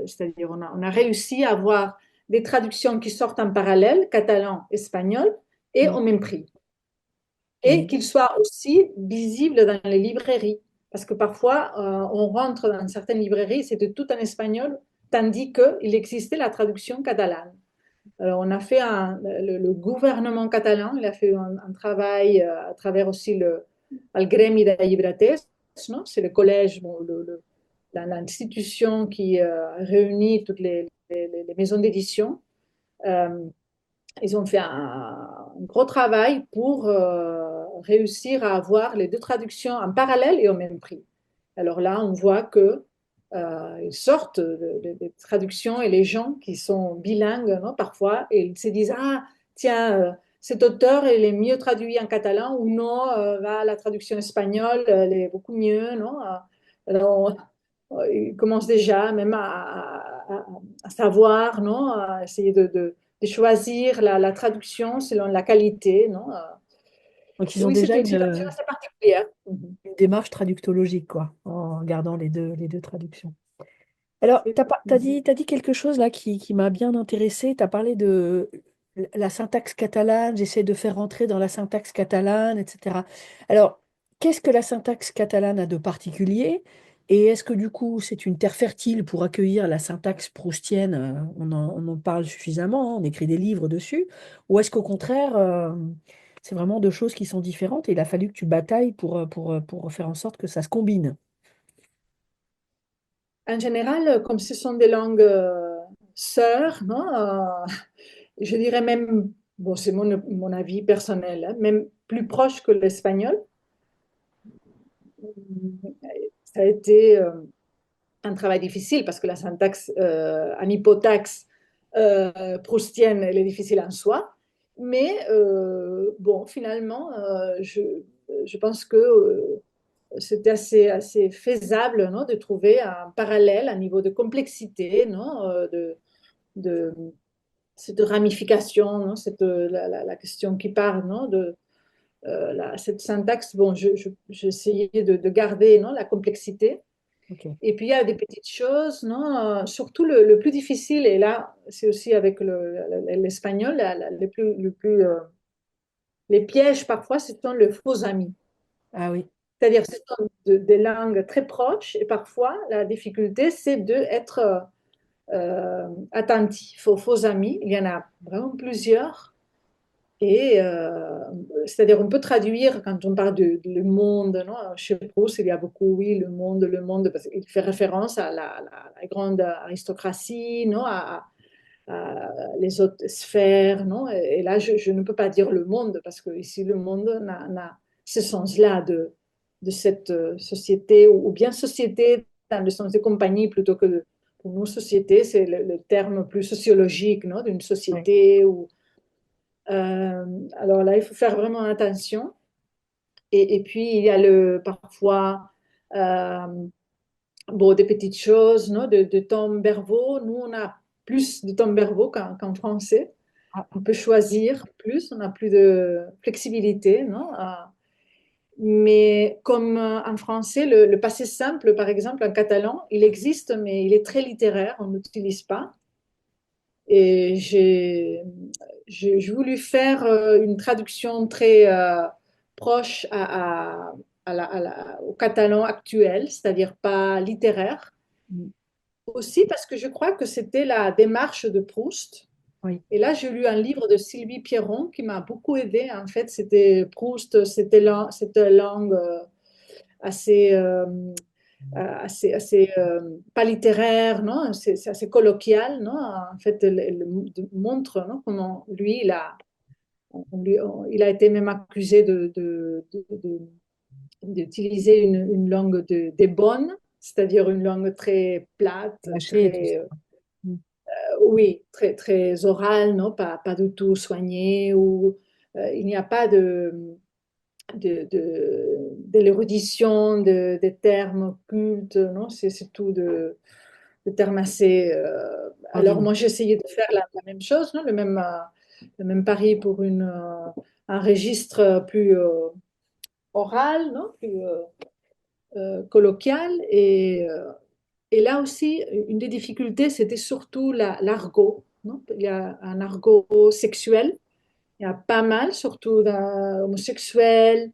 c'est-à-dire on a réussi à avoir des traductions qui sortent en parallèle, catalan, espagnol, et Mm. au même prix. Et Génial. qu'ils soient aussi visibles dans les librairies. Parce que parfois, on rentre dans certaines librairies, c'était tout en espagnol, tandis qu'il existait la traduction catalane. Alors, on a fait le gouvernement catalan, il a fait un travail à travers aussi le Gremi de Llibreters, non? C'est le collège, bon, l'institution qui réunit toutes les maisons d'édition. Euh, Ils ont fait un gros travail pour réussir à avoir les deux traductions en parallèle et au même prix. Alors là, on voit que ils sortent des traductions et les gens qui sont bilingues, non, parfois, et ils se disent, ah, tiens, cet auteur, il est mieux traduit en catalan ou non, la traduction espagnole, elle est beaucoup mieux, non? Alors, ils commencent déjà même à savoir, non? À essayer de choisir la traduction selon la qualité, non? Donc, ils ont Oui, c'est déjà une situation assez particulière. Mhm. une démarche traductologique, quoi, en regardant les deux traductions. Alors, C'est- Mhm. t'as dit quelque chose là qui m'a bien intéressé. Tu as parlé de la syntaxe catalane, j'essaie de faire rentrer dans la syntaxe catalane, etc. Alors, qu'est-ce que la syntaxe catalane a de particulier? Et est-ce que du coup, c'est une terre fertile pour accueillir la syntaxe proustienne? On en parle suffisamment, hein, on écrit des livres dessus. Ou est-ce qu'au contraire, c'est vraiment deux choses qui sont différentes et il a fallu que tu batailles pour faire en sorte que ça se combine? En général, comme ce sont des langues sœurs, non? Je dirais même, bon, c'est mon avis personnel, hein, même plus proche que l'espagnol. Ça a été un travail difficile parce que la syntaxe en hypotaxe proustienne, elle est difficile en soi. Mais bon, finalement, je pense que c'était assez faisable, non, de trouver un parallèle à niveau de complexité, non, de, cette ramification, non, la question qui part, non, cette syntaxe. Bon, j'essayais de garder, non, la complexité. Ok. Et puis il y a des petites choses, non, surtout le plus difficile, et là, c'est aussi avec l'espagnol, les pièges parfois, ce sont les faux amis. Ah oui. C'est-à-dire, ce sont des langues très proches et parfois, la difficulté, c'est d'être attentif aux faux amis. Il y en a vraiment plusieurs. Et c'est-à-dire, on peut traduire quand on parle de le monde, non? Chez Proust, il y a beaucoup, oui, le monde, parce qu'il fait référence à la grande aristocratie, non? À les autres sphères, non? Et là, je ne peux pas dire le monde, parce que ici, le monde n'a ce sens-là de cette société, ou bien société dans le sens de compagnie plutôt que pour nous, société, c'est le terme plus sociologique, non? D'une Oui. société ou alors là, il faut faire vraiment attention. Et puis, il y a parfois euh, bon, des petites choses, non, de temps verbaux. Nous, on a plus de temps verbaux qu'en français. Ah, On peut choisir plus, on a plus de flexibilité, non? Mais comme en français, le passé simple, par exemple, en catalan, il existe, mais il est très littéraire, on n'utilise pas. Et j'ai voulu faire une traduction très proche au catalan actuel, c'est-à-dire pas littéraire. Mm. Aussi parce que je crois que c'était la démarche de Proust. Oui, Et là, j'ai lu un livre de Sylvie Pierron qui m'a beaucoup aidée. En fait, c'était Proust, cette langue assez, pas littéraire, non? C'est assez colloquial, non? En fait, elle montre, non? Comment lui, il a été même accusé d'utiliser une langue des bonnes, c'est-à-dire une langue très plate, lâcher et tout ça. très, Mm. oui, très, très orale, non? Pas du tout soignée, ou il n'y a pas de l'érudition, des termes cultes, non? C'est tout de termes assez. Alors, Ordinaire. moi, j'ai essayé de faire la même chose, non? Le même pari pour un registre plus oral, non? Plus colloquial. Et là aussi, une des difficultés, c'était surtout l'argot, non? Il y a un argot sexuel, il y a pas mal, surtout homosexuels.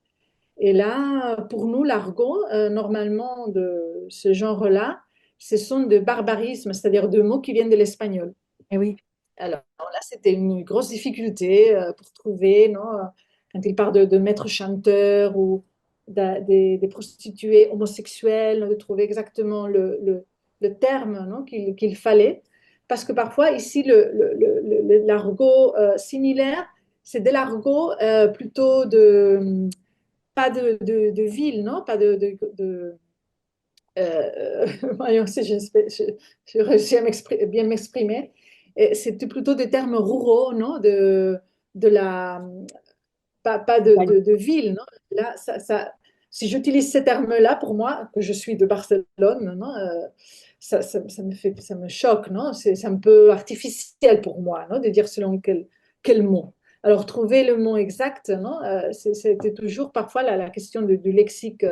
Et là, pour nous, l'argot, normalement, de ce genre-là, ce sont de barbarismes, c'est-à-dire de mots qui viennent de l'espagnol. Eh oui, Alors là, c'était une grosse difficulté pour trouver, non, quand il parle de maîtres chanteurs ou des prostituées homosexuelles, de trouver exactement le terme, non, qu'il fallait. Parce que parfois, ici, l'argot similaire, c'est de l'argot plutôt pas de ville, non? Pas voyons si je réussis à bien m'exprimer. C'était plutôt des termes ruraux, non? De la, pas campagne. de ville, non? Là, si j'utilise ces termes-là, pour moi, que je suis de Barcelone, non? Ça me choque, non? C'est un peu artificiel pour moi, non? De dire selon quel mot. Alors, trouver le mot exact, non? C'était toujours parfois la question du lexique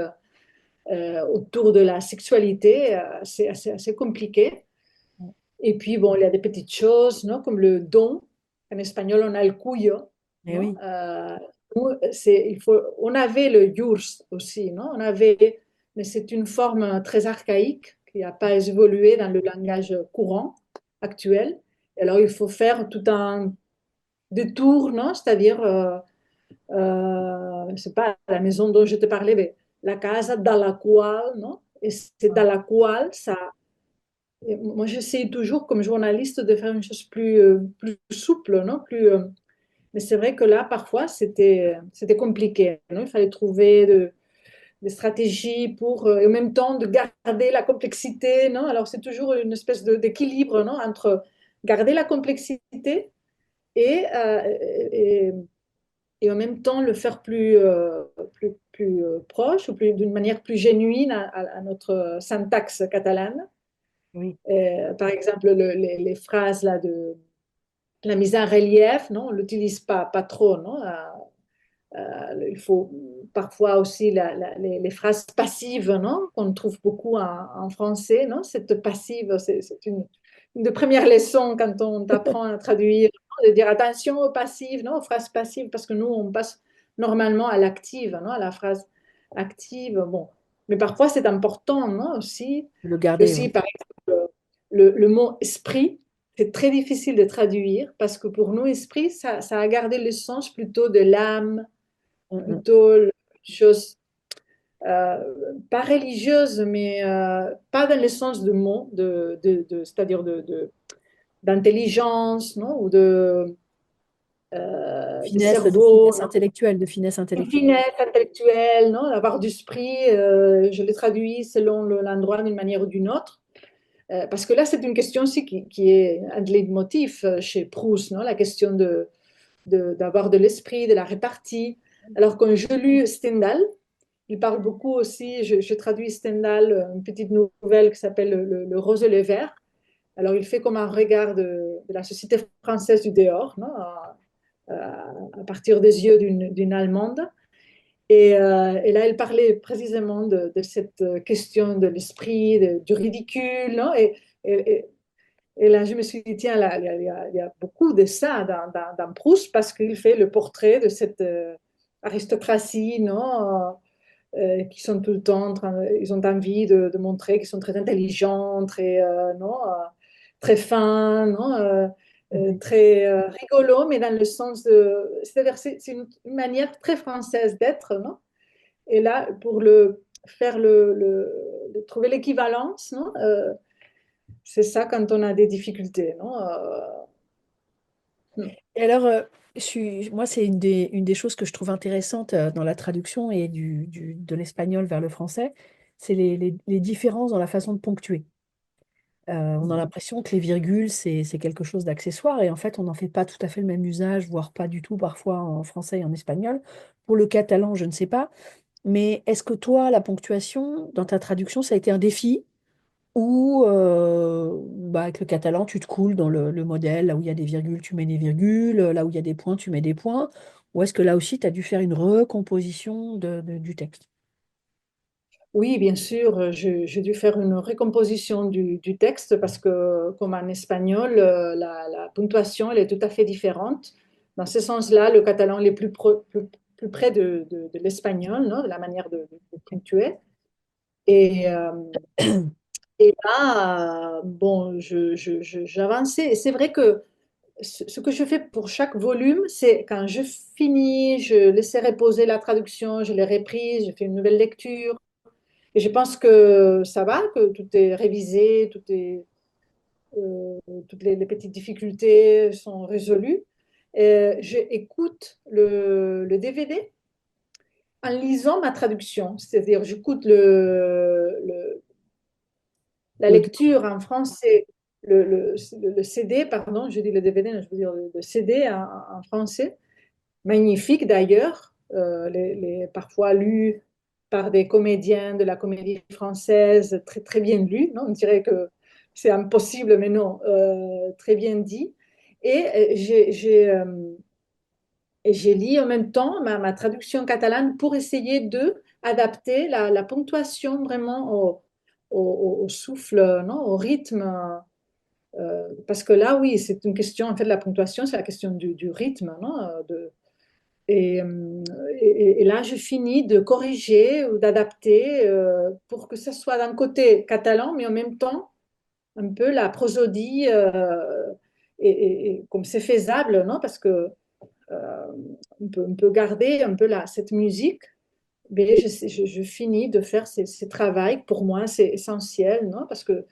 autour de la sexualité, c'est assez compliqué. Et puis, bon, il y a des petites choses, non, comme le don. En espagnol, on a le cuyo, Eh non? oui, On avait le yurs aussi, non? Mais c'est une forme très archaïque qui n'a pas évolué dans le langage courant actuel. Et alors, il faut faire tout un détour, non? C'est-à-dire, c'est pas la maison dont je te parlais, mais la casa dans la quale, non? Et c'est dans la quale, ça. Et moi, j'essaie toujours, comme journaliste, de faire une chose plus souple, non? Mais c'est vrai que là, parfois, c'était compliqué, non? Il fallait trouver des stratégies pour, et en même temps, de garder la complexité, non? Alors, c'est toujours une espèce d'équilibre, non? Entre garder la complexité et, euh, et, et en même temps le faire plus proche ou d'une manière plus genuine à notre syntaxe catalane. oui. Par exemple, les phrases là, la mise en relief, non, on ne l'utilise pas trop. Non. Il faut parfois aussi les phrases passives, non, qu'on trouve beaucoup en français. Non. Cette passive, c'est une des premières leçons quand on apprend à traduire, non, de dire attention aux passives, non, aux phrases passives, parce que nous, on passe normalement à l'active, non, à la phrase active. Bon. Mais parfois, c'est important, non, aussi. Le Et garder, aussi, oui. par exemple, le mot esprit, c'est très difficile de traduire parce que pour nous, esprit, ça a gardé le sens plutôt de l'âme, Mm, mm. plutôt chose pas religieuse, mais pas dans le sens de mot, c'est-à-dire d'intelligence, non? Ou de De cerveau, finesse non? intellectuelle, de finesse De intellectuelle. finesse intellectuelle, non? D'avoir du esprit, je le traduis selon l'endroit d'une manière ou d'une autre. Parce que là, c'est une question aussi qui est un leitmotiv chez Proust, non? La question d'avoir de l'esprit, de la répartie. Alors, quand je lis Stendhal, il parle beaucoup aussi, je traduis Stendhal, une petite nouvelle qui s'appelle le Rose et le Vert. Alors, il fait comme un regard de la société française du dehors, non? À partir des yeux d'une Allemande. Et là, elle parlait précisément de cette question de l'esprit, du ridicule, non? Et, et là, je me suis dit, tiens, là, il y a beaucoup de ça dans Proust parce qu'il fait le portrait de cette aristocratie, non? Qui sont tout le temps ils ont envie de montrer qu'ils sont très intelligents, très, non, très fins, non, Mhm. très rigolos, mais dans le sens de, c'est-à-dire c'est une manière très française d'être, non? Et là, pour faire trouver l'équivalence, non? C'est ça quand on a des difficultés, non? Hmm. Et alors, moi, c'est une des choses que je trouve intéressantes dans la traduction et de l'espagnol vers le français, c'est les différences dans la façon de ponctuer. On a l'impression que les virgules, c'est quelque chose d'accessoire et en fait, on n'en fait pas tout à fait le même usage, voire pas du tout parfois en français et en espagnol. Pour le catalan, je ne sais pas. Mais est-ce que toi, la ponctuation, dans ta traduction, ça a été un défi ou bah, avec le catalan, tu te coules dans le modèle, là où il y a des virgules, tu mets des virgules, là où il y a des points, tu mets des points, ou est-ce que là aussi, tu as dû faire une recomposition du texte? Oui, bien sûr, j'ai dû faire une récomposition du texte parce que, comme en espagnol, la ponctuation elle est tout à fait différente. Dans ce sens-là, le catalan il est plus près de l'espagnol, non, de la manière de ponctuer. Et, euh, et là, bon, j'avançais. Et c'est vrai que ce que je fais pour chaque volume, c'est quand je finis, je laissais reposer la traduction, je l'ai reprise, je fais une nouvelle lecture. Et je pense que ça va, que tout est révisé, euh, toutes les petites difficultés sont résolues. J'écoute le DVD en lisant ma traduction, c'est-à-dire j'écoute la Le- lecture en français, le CD, pardon, je dis le DVD, je veux dire le CD en français, magnifique d'ailleurs, parfois lu par des comédiens de la comédie française, très, très bien lu. Non, on dirait que c'est impossible, mais non, très bien dit. Et j'ai lu en même temps ma traduction catalane pour essayer de adapter la ponctuation vraiment au souffle, non, au rythme. Parce que là, oui, c'est une question, en fait, la ponctuation, c'est la question du rythme, non, et, euh, et là, je finis de corriger ou d'adapter pour que ça soit d'un côté catalan, mais en même temps, un peu la prosodie, et comme c'est faisable, non? Parce que euh, on peut garder un peu cette musique, mais je finis de faire ces travaux. Pour moi, c'est essentiel, non? Parce que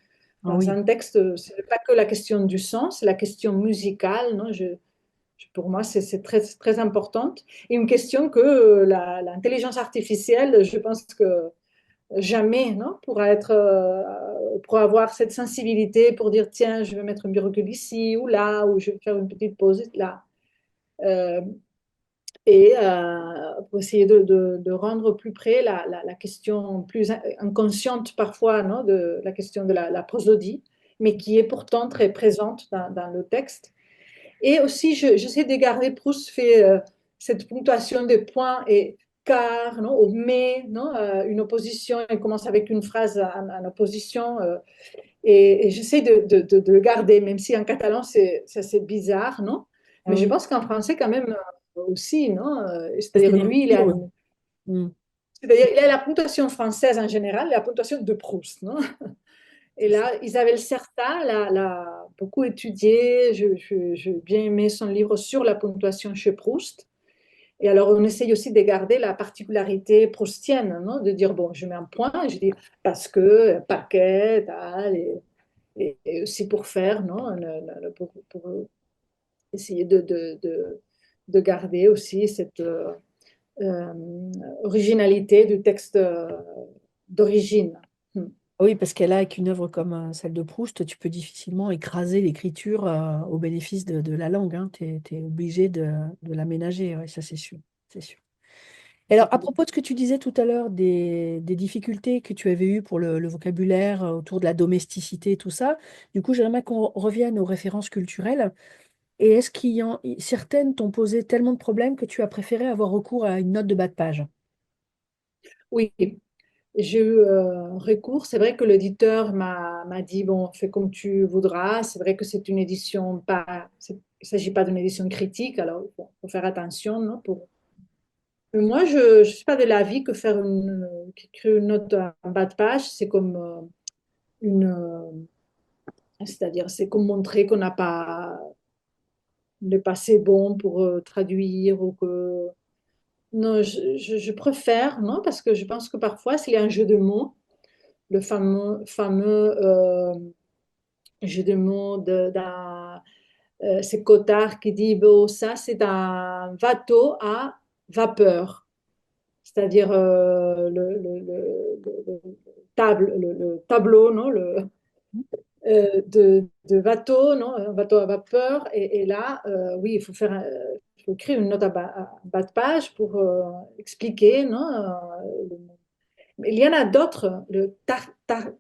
Ah dans oui. un texte, ce n'est pas que la question du son, c'est la question musicale, non? Pour moi, c'est très, très importante. Et une question que l'intelligence artificielle, je pense que jamais, non, pour avoir cette sensibilité, pour dire, tiens, je vais mettre une virgule ici ou là, ou je vais faire une petite pause là. Euh, pour essayer de rendre plus près la question plus inconsciente parfois, non, de la question de la prosodie, mais qui est pourtant très présente dans le texte. Et aussi, j'essaie de garder, Proust fait cette ponctuation de points et car, non, au mais, non, une opposition, elle commence avec une phrase en opposition, et j'essaie de le garder, même si en catalan, c'est bizarre, non? Ah Mais je oui. pense qu'en français, quand même, aussi, non? Ça, c'est C'est-à-dire, des lui, ruptures, oui. Mm. il a la ponctuation française en général, et la ponctuation de Proust, non? Et C'est ça. là, Isabelle Certa l'a beaucoup étudié. J'ai bien aimé son livre sur la ponctuation chez Proust. Et alors, on essaye aussi de garder la particularité proustienne, non? De dire, bon, je mets un point, je dis parce que, paquet, tal, et aussi pour faire, non? Pour essayer de garder aussi cette euh, originalité du texte d'origine. Hmm. Ah oui, parce qu'elle a, avec une œuvre comme celle de Proust, tu peux difficilement écraser l'écriture au bénéfice de la langue. Tu es, obligé de l'aménager, ouais, ça c'est sûr. C'est sûr. Et alors, à propos de ce que tu disais tout à l'heure, des difficultés que tu avais eues pour le vocabulaire autour de la domesticité et tout ça, du coup, j'aimerais qu'on revienne aux références culturelles. Et est-ce qu'il y en certaines t'ont posé tellement de problèmes que tu as préféré avoir recours à une note de bas de page? oui, j'ai eu recours. C'est vrai que l'éditeur m'a dit, bon, fais comme tu voudras. C'est vrai que c'est une édition pas, il ne s'agit pas d'une édition critique, alors il faut faire attention, non, Mais moi, je ne suis pas de l'avis que qu'écrire une note en bas de page, c'est comme une, c'est-à-dire, c'est comme montrer qu'on n'a pas le passé bon pour traduire ou que. Non, je préfère, non, parce que je pense que parfois, s'il y a un jeu de mots, le fameux jeu de mots c'est Cotard qui dit, bon, ça, c'est un bateau à vapeur. C'est-à-dire le tableau, non, de bateau, non, un bateau à vapeur. Et là, oui, il faut écrire une note à bas de page pour expliquer, non, mais il y en a d'autres,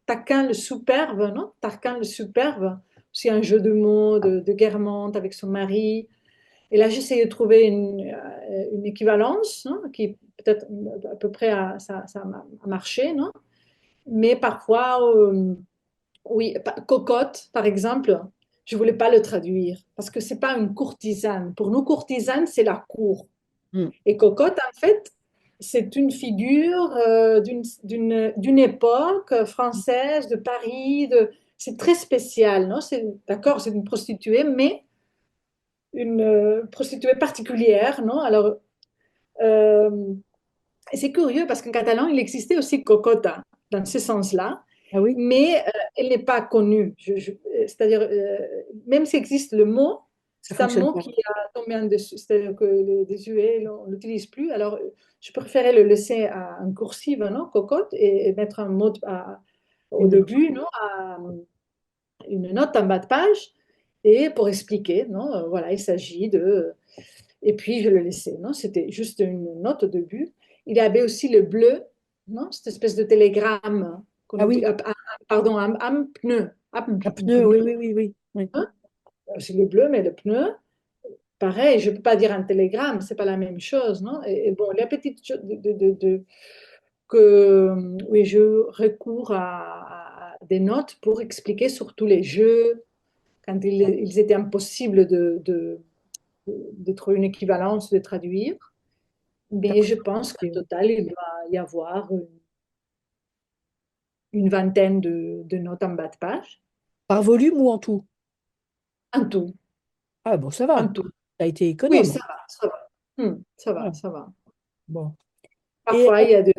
Tarquin le superbe, non? Tarquin le superbe, c'est un jeu de mots de Guermantes avec son mari. Et là, j'essaie de trouver une équivalence, non? Qui peut-être à peu près ça a marché, non? Mais parfois, oui, cocotte, par exemple, je voulais pas le traduire parce que c'est pas une courtisane. Pour nous, courtisane, c'est la cour. Mm. Et cocotte, en fait, c'est une figure d'une époque française, de Paris. C'est très spécial, non? D'accord, c'est une prostituée, mais une prostituée particulière, non? Alors, euh, et c'est curieux parce qu'en catalan, il existait aussi cocota dans ce sens-là, Ah oui, mais elle n'est pas connue. C'est-à-dire, même s'il existe le mot, ça c'est un fonctionne mot pas. qui a tombé en dessus, c'est-à-dire que les désuets, on ne l'utilise plus. Alors, je préférais le laisser en cursive, non, cocotte, et mettre un mot au Une... début, non, une note en bas de page, et pour expliquer, non, voilà, il s'agit de. Et puis, je le laissais, non, c'était juste une note au début. Il y avait aussi le bleu, non, cette espèce de télégramme Ah qu'on oui, utilise, pardon, un pneu, un un pneu, pneu, oui, oui, oui, oui. Oui. hein. C'est le bleu, mais le pneu, pareil, je ne peux pas dire un télégramme, c'est pas la même chose, non? Et bon, les petites choses que, oui, je recours à des notes pour expliquer surtout les jeux, quand ils étaient impossibles de trouver une équivalence, de traduire. T'as Mais pris je beaucoup pense de qu'en thé. total, il doit y avoir une vingtaine de notes en bas de page. Par volume ou en tout? En tout, Ah bon, ça en va. tout. T'as été Oui, économe. ça va, ça va. Ça va, Ah, ça va. bon. Et Parfois, il y a de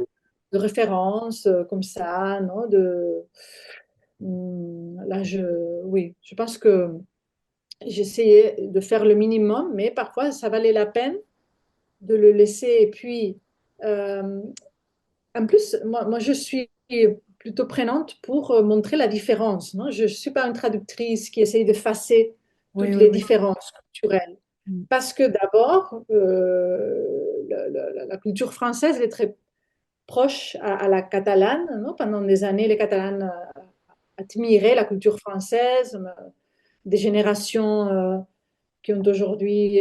références comme ça, non? Là, oui, je pense que j'essayais de faire le minimum, mais parfois, ça valait la peine de le laisser. Et puis, euh, en plus, moi, je suis plutôt prenante pour montrer la différence, non? Je ne suis pas une traductrice qui essaye d'effacer oui, toutes oui, les oui. différences culturelles. Mm. Parce que d'abord, la culture française est très proche à la catalane, non? Pendant des années, les Catalanes admiraient la culture française, des générations qui ont aujourd'hui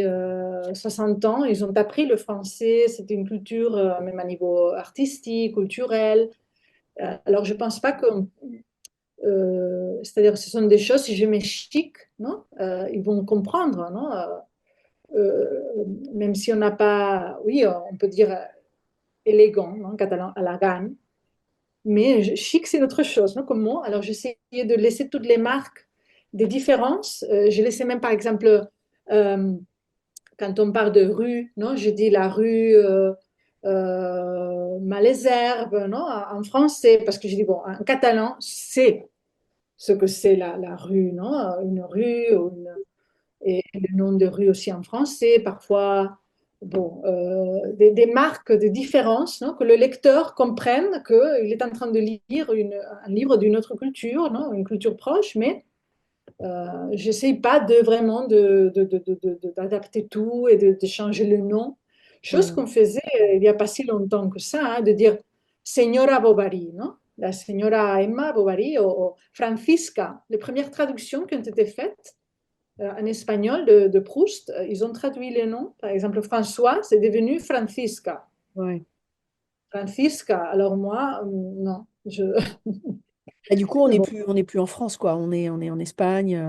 60 ans, ils ont appris le français, c'était une culture, même à niveau artistique, culturel. Alors, je ne pense pas que, c'est-à-dire, ce sont des choses, si je mets chic, non? Ils vont comprendre, non? Même si on n'a pas, oui, on peut dire élégant, non, en catalan, elegant, mais chic, c'est autre chose, non, comme mot. Alors, j'essayais de laisser toutes les marques des différences. J'ai laissé même, par exemple, euh, quand on parle de rue, non, je dis la rue Malesherbes, non, en français, parce que je dis, bon, en catalan, c'est ce que c'est la rue, non, une rue, et le nom de rue aussi en français, parfois, bon, des marques de différence, non, que le lecteur comprenne qu'il est en train de lire un livre d'une autre culture, non, une culture proche, mais j'essaye pas de vraiment d'adapter tout et de changer le nom. Chose Ouais. qu'on faisait il n'y a pas si longtemps que ça, hein, de dire Señora Bovary, non? La Señora Emma Bovary ou Francisca. Les premières traductions qui ont été faites en espagnol de Proust, ils ont traduit les noms. Par exemple, François, c'est devenu Francisca. Ouais. Francisca. Alors moi, non, Et du coup, mais bon, on n'est plus en France, quoi. On est en Espagne.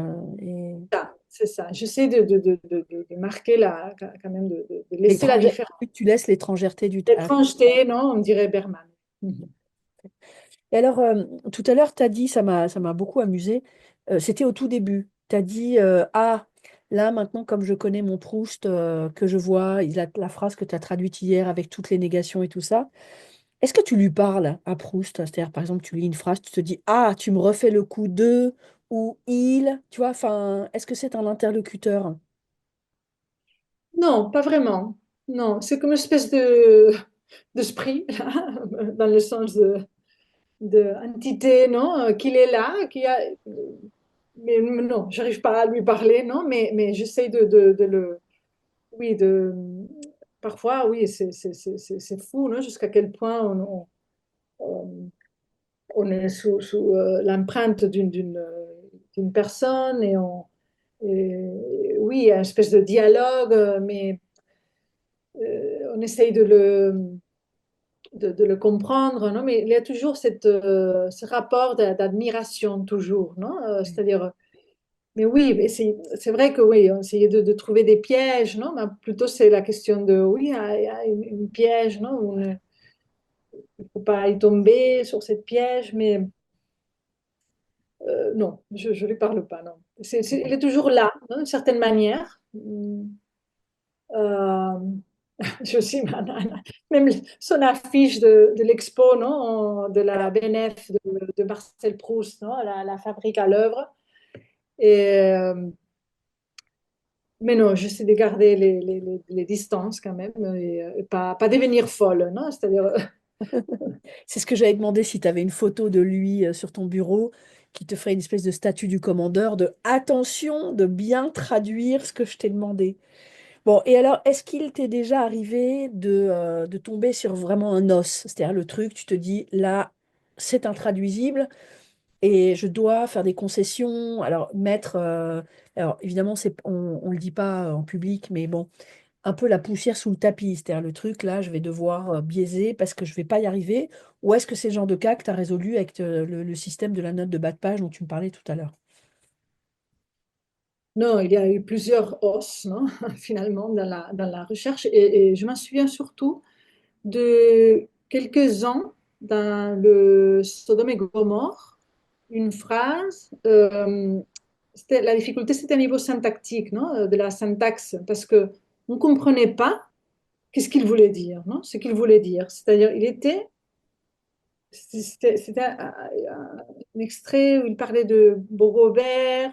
c'est ça. J'essaie de marquer quand même, de laisser la L'étranger, différence. tu laisses l'étrangèreté du... L'étrangeté, non, on dirait Berman. Mhm. Et alors, tout à l'heure, tu as dit, ça m'a beaucoup amusé, c'était au tout début. Tu as dit, ah, là, maintenant, comme je connais mon Proust, que je vois, la phrase que tu as traduite hier avec toutes les négations et tout ça, est-ce que tu lui parles à Proust? C'est-à-dire, par exemple, tu lis une phrase, tu te dis, ah, tu me refais le coup de, ou il, tu vois, enfin, est-ce que c'est un interlocuteur? Non, pas vraiment. Non, c'est comme une espèce d'esprit, là, dans le sens de entité, non, qu'il est là, mais non, j'arrive pas à lui parler, non, mais j'essaie de le, oui, parfois, oui, c'est fou, non, jusqu'à quel point on- on est sous l'empreinte d'une personne et oui, il y a une espèce de dialogue, mais on essaye de le comprendre, non? Mais il y a toujours ce rapport d'admiration, toujours, non? C'est-à-dire, mais oui, mais c'est vrai que oui, on essayait de trouver des pièges, non? Mais plutôt, c'est la question de, oui, il y a une piège, non? Il ne faut pas y tomber sur cette piège, mais non, je ne lui parle pas, non. Il est toujours là, non, d'une certaine manière. Euh, je suis même son affiche de l'expo, non, de la BNF de Marcel Proust, non, la fabrique à l'œuvre. Et, mais non, j'essaie de garder les distances quand même et pas devenir folle, non, c'est-à-dire, C'est ce que j'avais demandé si tu avais une photo de lui sur ton bureau qui te ferait une espèce de statut du commandeur de attention de bien traduire ce que je t'ai demandé. Bon, et alors, est-ce qu'il t'est déjà arrivé de tomber sur vraiment un os? C'est-à-dire le truc, tu te dis, là, c'est intraduisible et je dois faire des concessions. Alors, mettre... alors, évidemment, on ne le dit pas en public, mais bon, un peu la poussière sous le tapis. C'est-à-dire le truc, là, je vais devoir biaiser parce que je ne vais pas y arriver. Ou est-ce que c'est le genre de cas que tu as résolu avec le système de la note de bas de page dont tu me parlais tout à l'heure? non, il y a eu plusieurs os, non, finalement, dans la recherche. Et je m'en souviens surtout de quelques-uns dans le Sodome et Gomorre, une phrase. La difficulté, c'était au niveau syntactique, non, de la syntaxe, parce que on ne comprenait pas qu'est-ce qu'il voulait dire, non, ce qu'il voulait dire. C'est-à-dire, c'était un extrait où il parlait de Beaugobert.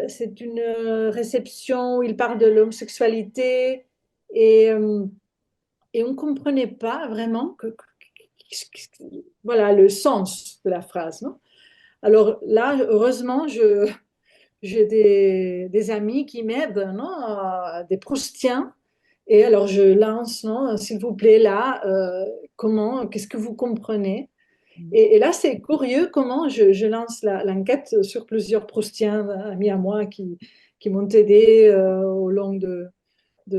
C'est une réception où il parle de l'homosexualité et, euh, et on ne comprenait pas vraiment voilà, le sens de la phrase. Non, alors là, heureusement, j'ai des amis qui m'aident, non, des Proustiens. Et alors je lance, non, s'il vous plaît, là, qu'est-ce que vous comprenez? Et là, c'est curieux comment je lance l'enquête sur plusieurs Proustiens, amis à moi, qui m'ont aidé au long de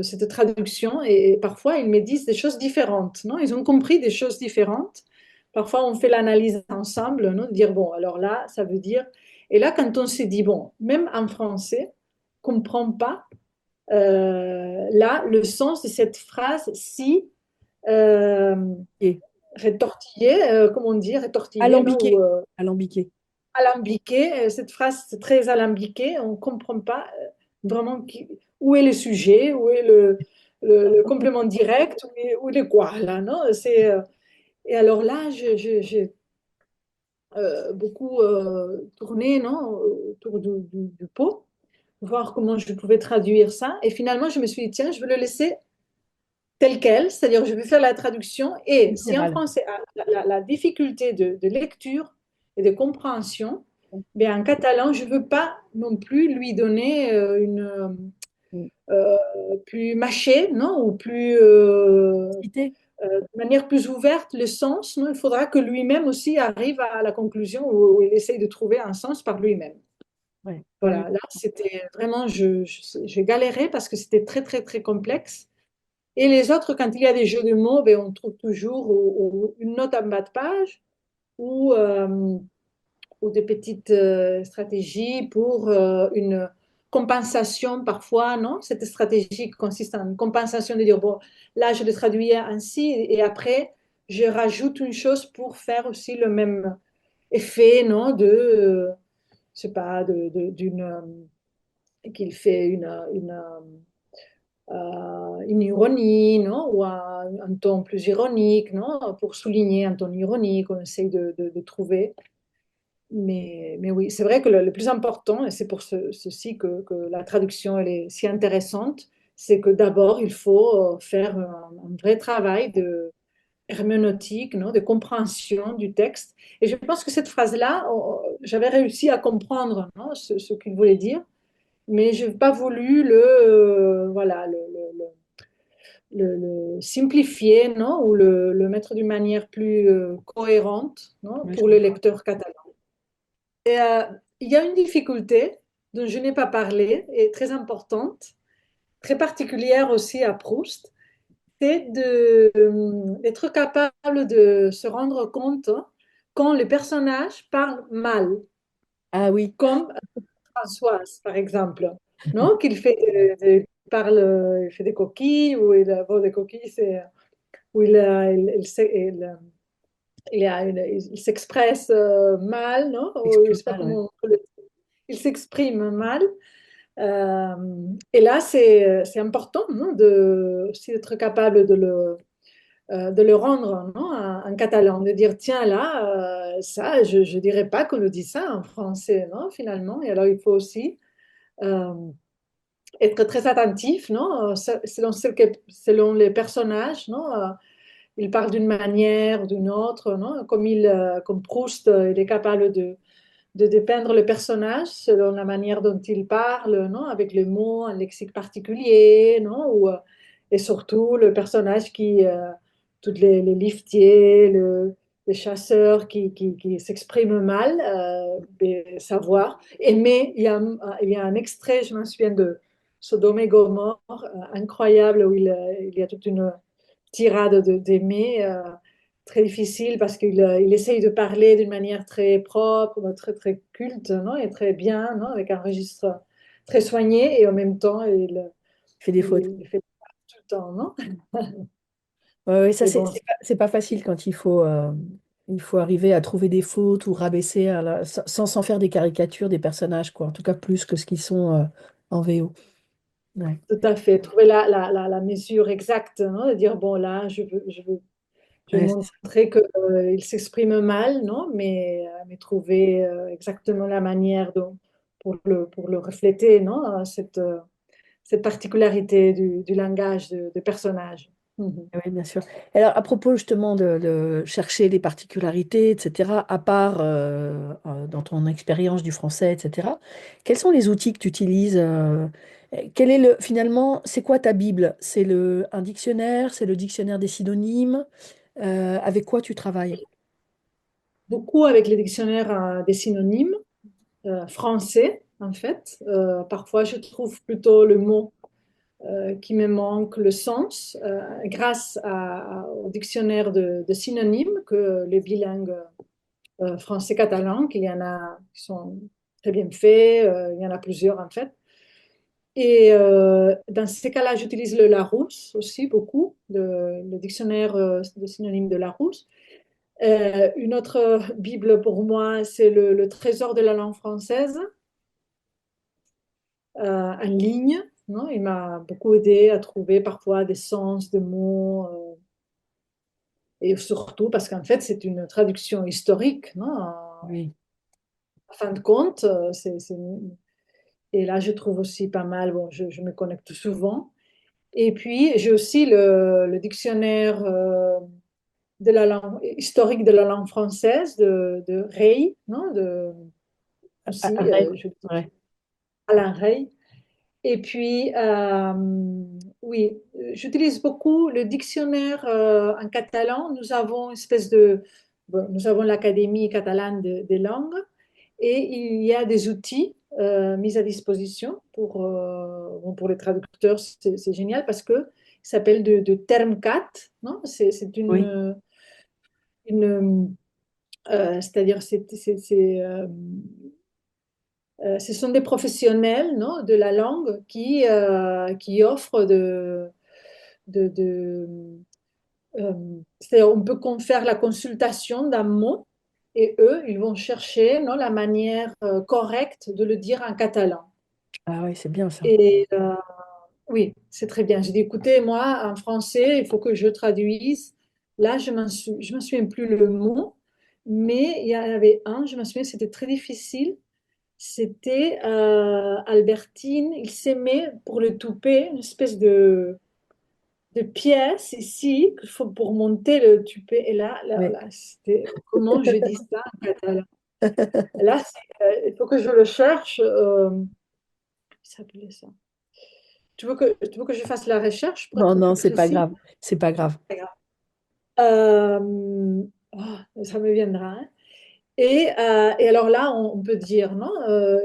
cette traduction. Et parfois, ils me disent des choses différentes. Non, ils ont compris des choses différentes. Parfois, on fait l'analyse ensemble, non, de dire, bon, alors là, ça veut dire... Et là, quand on s'est dit, bon, même en français, on ne comprend pas là le sens de cette phrase si euh, Et rétortillée, comment on dit, rétortillée, non, ou alambiqué. Alambiqué. alambiquée. Cette phrase, c'est très alambiqué. On ne comprend pas vraiment où est le sujet, où est le complément direct, où est quoi, là, non? Et alors là, j'ai beaucoup tourné, non, autour du pot, voir comment je pouvais traduire ça. Et finalement, je me suis dit, tiens, je vais le laisser tel quel, c'est-à-dire je vais faire la traduction. Et si en Littéral. français, la difficulté de lecture et de compréhension, bien, en catalan, je ne veux pas non plus lui donner euh, plus mâchée, non, ou plus, Cité. de manière plus ouverte le sens. Non, il faudra que lui-même aussi arrive à la conclusion où il essaye de trouver un sens par lui-même. Ouais, ouais, ouais. Voilà, là, c'était vraiment, j'ai galéré parce que c'était très, très, très complexe. Et les autres, quand il y a des jeux de mots, ben, on trouve toujours une note en bas de page ou, ou des petites stratégies pour une compensation parfois, non? Cette stratégie consiste en une compensation de dire, bon, là, je le traduis ainsi et après, je rajoute une chose pour faire aussi le même effet, non? Je sais pas, qu'il fait une ironie, non? Ou un ton plus ironique, non? Pour souligner un ton ironique, on essaye de trouver. Mais oui, c'est vrai que le plus important, et c'est pour ceci que la traduction elle est si intéressante, c'est que d'abord, il faut faire un vrai travail de herméneutique, non, de compréhension du texte. Et je pense que cette phrase-là, j'avais réussi à comprendre, non, ce qu'il voulait dire, mais je n'ai pas voulu voilà, le simplifier, non, ou le mettre d'une manière plus cohérente, non, Ouais, je pour le comprends. lecteur catalan. Et, il y a une difficulté dont je n'ai pas parlé, et très importante, très particulière aussi à Proust, c'est d'être capable de se rendre compte quand les personnages parlent mal, Ah oui, comme Françoise, par exemple, non? Qu'il fait, il fait des coquilles, ou il a bon, des coquilles, c'est où il s'expresse mal, non? Ou je exprime sais pas mal, ouais. comment il s'exprime mal. Euh, et là, c'est important, non, aussi d'être capable de le rendre, non, en catalan, de dire, tiens, là, ça, je ne dirais pas qu'on le dit ça en français, non, finalement. Et alors, il faut aussi euh, être très attentif, non, selon les personnages, non. Il parle d'une manière ou d'une autre, non, comme Proust, il est capable de dépeindre le personnage selon la manière dont il parle, non, avec les mots, un lexique particulier, non, et surtout le personnage tous les liftiers, les chasseurs qui s'expriment mal, savoir. Mais il y a un extrait, je me souviens de Sodome et Gomorre, incroyable, où il y a toute une tirade d'aimer. Très difficile parce qu'il essaye de parler d'une manière très propre, très, très culte, non? Et très bien, non? Avec un registre très soigné et en même temps, Il fait des fautes. il fait tout le temps, non? Ouais, ouais, ça, Et bon, c'est pas facile quand il faut arriver à trouver des fautes ou rabaisser sans faire des caricatures des personnages, quoi. En tout cas, plus que ce qu'ils sont en VO. Ouais. tout à fait. Trouver la mesure exacte, non? De dire, bon, là, je veux Ouais, c'est ça. montrer qu'il s'exprime mal, non? Mais trouver exactement la manière pour le refléter, non? Cette particularité du langage de personnage. Mhm. Oui, bien sûr. Alors, à propos justement de chercher les particularités, etc., à part dans ton expérience du français, etc., quels sont les outils que tu utilises quel est finalement, c'est quoi ta Bible? C'est un dictionnaire? C'est le dictionnaire des synonymes? Avec quoi tu travailles? Beaucoup avec les dictionnaires des synonymes français, en fait. Parfois, je trouve plutôt le mot qui me manque le sens grâce au dictionnaire de synonymes que les bilingues français-catalan, qu'il y en a qui sont très bien faits, il y en a plusieurs en fait. Et dans ces cas-là, j'utilise le Larousse aussi beaucoup, le dictionnaire de synonymes de Larousse. Une autre Bible pour moi, c'est le Trésor de la langue française en ligne. Non? Il m'a beaucoup aidé à trouver parfois des sens de mots et surtout parce qu'en fait, c'est une traduction historique. Non? Oui. En fin de compte, et là, je trouve aussi pas mal, bon, je me connecte souvent. Et puis, j'ai aussi le dictionnaire de la langue, historique de la langue française de Rey, non? Aussi, Arrête. Ouais. Alain Rey. Et puis, oui, j'utilise beaucoup le dictionnaire en catalan. Nous avons une espèce bon, nous avons l'Académie catalane des langues et il y a des outils mis à disposition bon, pour les traducteurs. C'est génial parce que qui s'appelle de Termcat, non? C'est Oui. c'est-à-dire ce sont des professionnels, non, de la langue qui offrent de euh, c'est-à-dire on peut faire la consultation d'un mot et eux, ils vont chercher, non, la manière correcte de le dire en catalan. Ah oui, c'est bien ça. Et oui, c'est très bien. J'ai dit, écoutez, moi, en français, il faut que je traduise. Là, je m'en souviens plus le mot, mais il y en avait un, je me souviens, c'était très difficile. C'était Albertine, il s'aimait pour le toupet, une espèce de pièce ici qu'il faut pour monter le toupet. Et Oui. là, c'était comment je dis ça en catalan. Là, il faut que je le cherche. Ça s'appelait ça. Tu veux que je fasse la recherche pour Non, être non, plus c'est pas précis? grave. C'est pas grave. Ça me viendra, hein. Et alors là, on peut dire, non,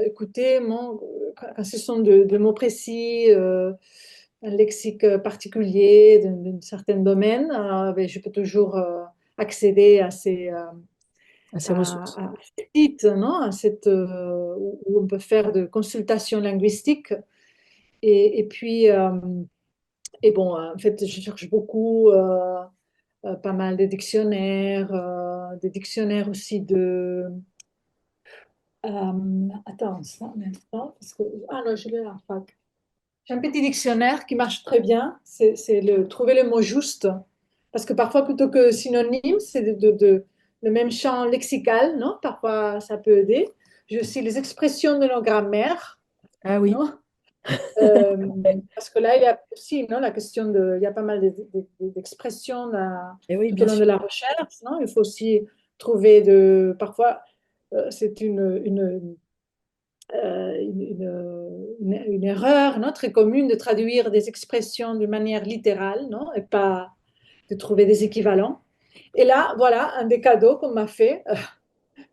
écoutez, quand ce sont de mots précis, un lexique particulier d'un certain domaine, ben, je peux toujours accéder À ces ressources. à ces sites, non, où on peut faire de consultations linguistiques. Et puis, et bon, en fait, je cherche beaucoup. Pas mal de dictionnaires, des dictionnaires aussi attends, ça, en même temps, parce que, ah non, je l'ai à la fac. J'ai un petit dictionnaire qui marche très bien, c'est trouver le mot juste, parce que parfois, plutôt que synonyme, c'est le même champ lexical, non? Parfois, ça peut aider. J'ai aussi les expressions de nos grammaires, Ah oui. non? Euh, Parce que là, il y a aussi, non, la question il y a pas mal d'expressions Et oui, tout au bien long de sûr. la recherche, non? Il faut aussi trouver parfois, c'est une erreur, non, très commune de traduire des expressions d'une manière littérale, non? Et pas de trouver des équivalents. Et là, voilà, un des cadeaux qu'on m'a fait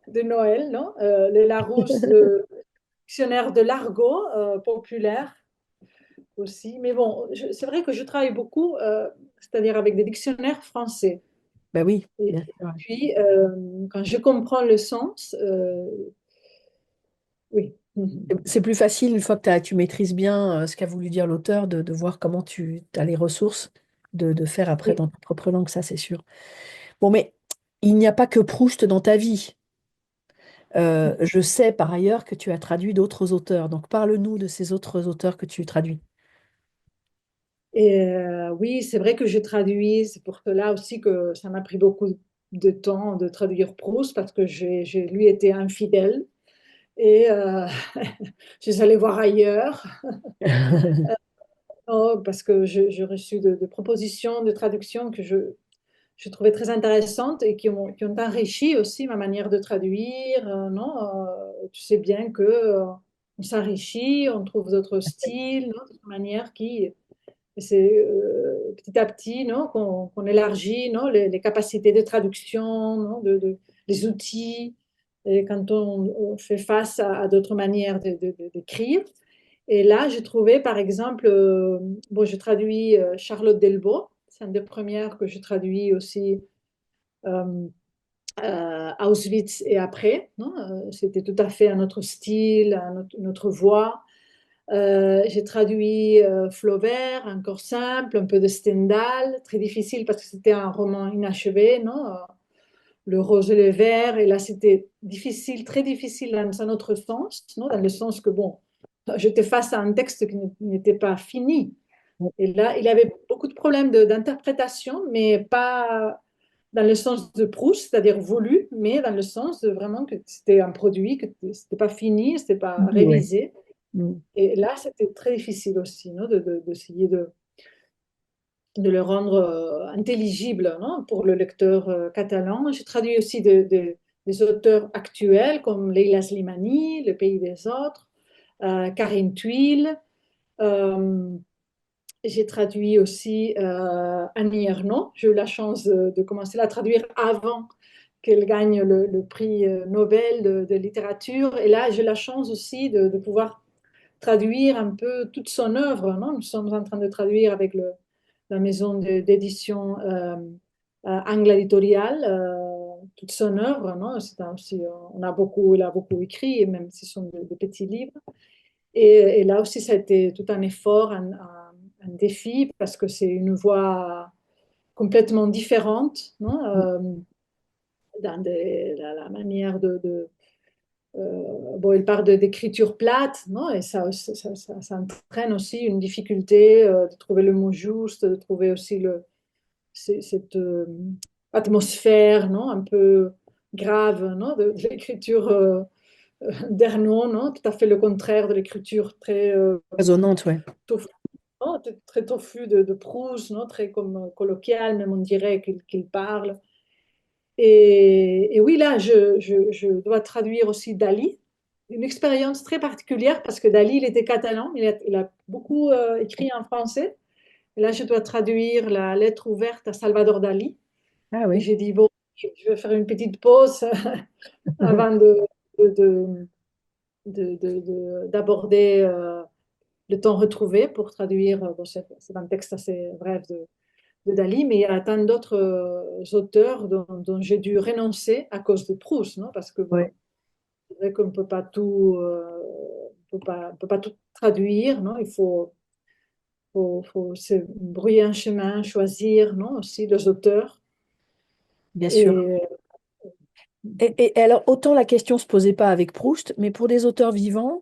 de Noël, non? Le Larousse, le dictionnaire de l'argot populaire aussi. Mais bon, c'est vrai que je travaille beaucoup, c'est-à-dire avec des dictionnaires français. Ben oui, Et bien sûr. puis, quand je comprends le sens, oui. C'est plus facile une fois que tu maîtrises bien ce qu'a voulu dire l'auteur de voir comment tu as les ressources de faire après Oui. dans ta propre langue, ça c'est sûr. Bon, mais il n'y a pas que Proust dans ta vie. Je sais par ailleurs que tu as traduit d'autres auteurs. Donc parle-nous de ces autres auteurs que tu traduis. Et oui, c'est vrai que je traduis. C'est pour cela aussi que ça m'a pris beaucoup de temps de traduire Proust parce que j'ai lui été infidèle et je suis allée voir ailleurs. Oh, parce que j'ai reçu de propositions de traduction que je trouvais très intéressantes et qui ont enrichi aussi ma manière de traduire. Non, tu sais bien que on s'enrichit, on trouve d'autres styles, non, d'autres manières qui, et c'est petit à petit, non, qu'on élargit, non, les capacités de traduction, non, les outils, et quand on fait face à d'autres manières d'écrire. Et là, j'ai trouvé, par exemple, bon, je traduis Charlotte Delbo, c'est une des premières que je traduis aussi euh, Auschwitz et après, non. C'était tout à fait un autre style, notre voix. J'ai traduit Flaubert, encore simple, un peu de Stendhal, très difficile parce que c'était un roman inachevé, non? Le rose et le vert, et là c'était difficile, très difficile dans un autre sens, non? Dans le sens que, bon, j'étais face à un texte qui n'était pas fini. Et là, il avait beaucoup de problèmes d'interprétation, mais pas dans le sens de Proust, c'est-à-dire voulu, mais dans le sens de vraiment que c'était un produit, que c'était pas fini, c'était pas Oui, ouais. révisé. Mm. Et là, c'était très difficile aussi, non, d'essayer de le rendre intelligible, non, pour le lecteur catalan. J'ai traduit aussi des auteurs actuels comme Leila Slimani, Le pays des autres, Karine Thuil. Euh, j'ai traduit aussi Annie Ernaux. J'ai eu la chance de commencer à la traduire avant qu'elle gagne le prix Nobel de littérature. Et là, j'ai la chance aussi de pouvoir traduire un peu toute son œuvre, non? Nous sommes en train de traduire avec la maison d'édition Angla Editorial, toute son œuvre, non? Aussi, il a beaucoup écrit, même si ce sont de petits livres. Et là aussi, ça a été tout un effort, un défi, parce que c'est une voix complètement différente, non? La manière bon, il parle d'écriture plate, non? Et ça entraîne aussi une difficulté de trouver le mot juste, de trouver aussi cette atmosphère, non? Un peu grave, non? De l'écriture d'Ernaud, non? Tout à fait le contraire de l'écriture très Résonante, ouais. tofu, non? Très tofu de Proust, non? Très comme colloquial, même on dirait qu'il parle. Et oui, là, je dois traduire aussi Dali, une expérience très particulière parce que Dali, il était catalan, il a beaucoup écrit en français. Et là, je dois traduire la lettre ouverte à Salvador Dali. Ah Et oui. j'ai dit, bon, je vais faire une petite pause avant de, de- d'aborder le temps retrouvé pour traduire. Bon, c'est un texte assez bref de Dali, mais il y a tant d'autres auteurs dont j'ai dû renoncer à cause de Proust, non? Parce que bon, Ouais, c'est vrai qu'on ne peut pas tout, on peut pas tout traduire, non? Faut se brouiller un chemin, choisir, non? Aussi les auteurs. bien sûr. Et Et alors, autant la question se posait pas avec Proust, mais pour des auteurs vivants,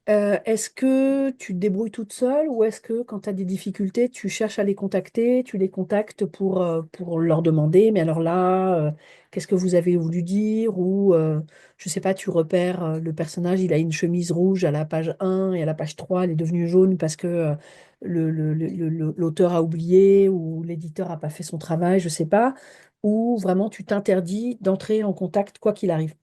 est-ce que tu te débrouilles toute seule ou est-ce que quand tu as des difficultés, tu cherches à les contacter, tu les contactes pour leur demander, mais alors là, qu'est-ce que vous avez voulu dire? Ou, je sais pas, tu repères le personnage, il a une chemise rouge à la page 1 et à la page 3, elle est devenue jaune parce que l'auteur a oublié ou l'éditeur n'a pas fait son travail, je sais pas. Ou vraiment tu t'interdis d'entrer en contact quoi qu'il arrive.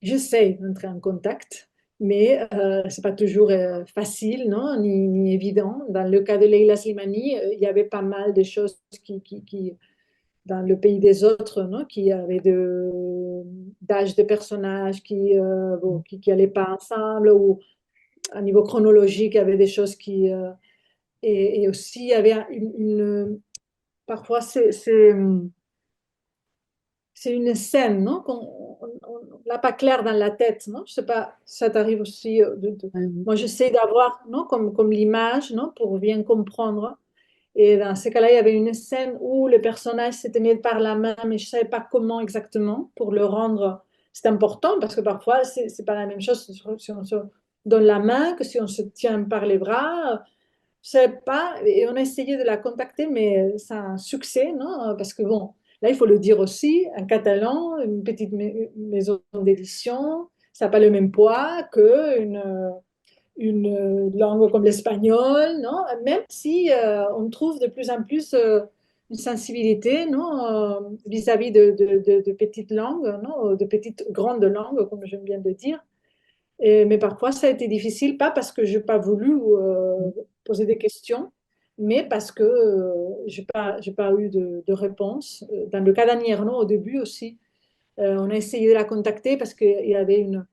j'essaie d'entrer en contact, mais c'est pas toujours facile, non? Ni évident. Dans le cas de Leila Slimani, il y avait pas mal de choses dans le pays des autres, non? Qui avaient d'âge de personnages bon, qui allaient pas ensemble, ou à niveau chronologique, il y avait des choses et aussi, il y avait parfois, c'est une scène, non? Qu'on l'a pas clair dans la tête, non? Je sais pas, ça t'arrive aussi Ouais. Moi, j'essaie d'avoir, non? Comme l'image, non? Pour bien comprendre. Et dans ces cas-là, il y avait une scène où le personnage se tenait par la main, mais je ne savais pas comment exactement pour le rendre. C'est important parce que parfois, c'est pas la même chose si on se donne la main que si on se tient par les bras. Je sais pas. Et on a essayé de la contacter, mais sans succès, non? Parce que bon, là, il faut le dire aussi, un catalan, une petite maison d'édition, ça n'a pas le même poids qu'une langue comme l'espagnol, non? Même si on trouve de plus en plus une sensibilité, non? Vis-à-vis de petites langues, non? De petites grandes langues, comme j'aime bien le dire. Mais parfois, ça a été difficile, pas parce que je n'ai pas voulu poser des questions, mais parce que j'ai pas eu de réponse. Dans le cas d'Annie Ernaux, au début aussi, on a essayé de la contacter parce qu'il y avait une,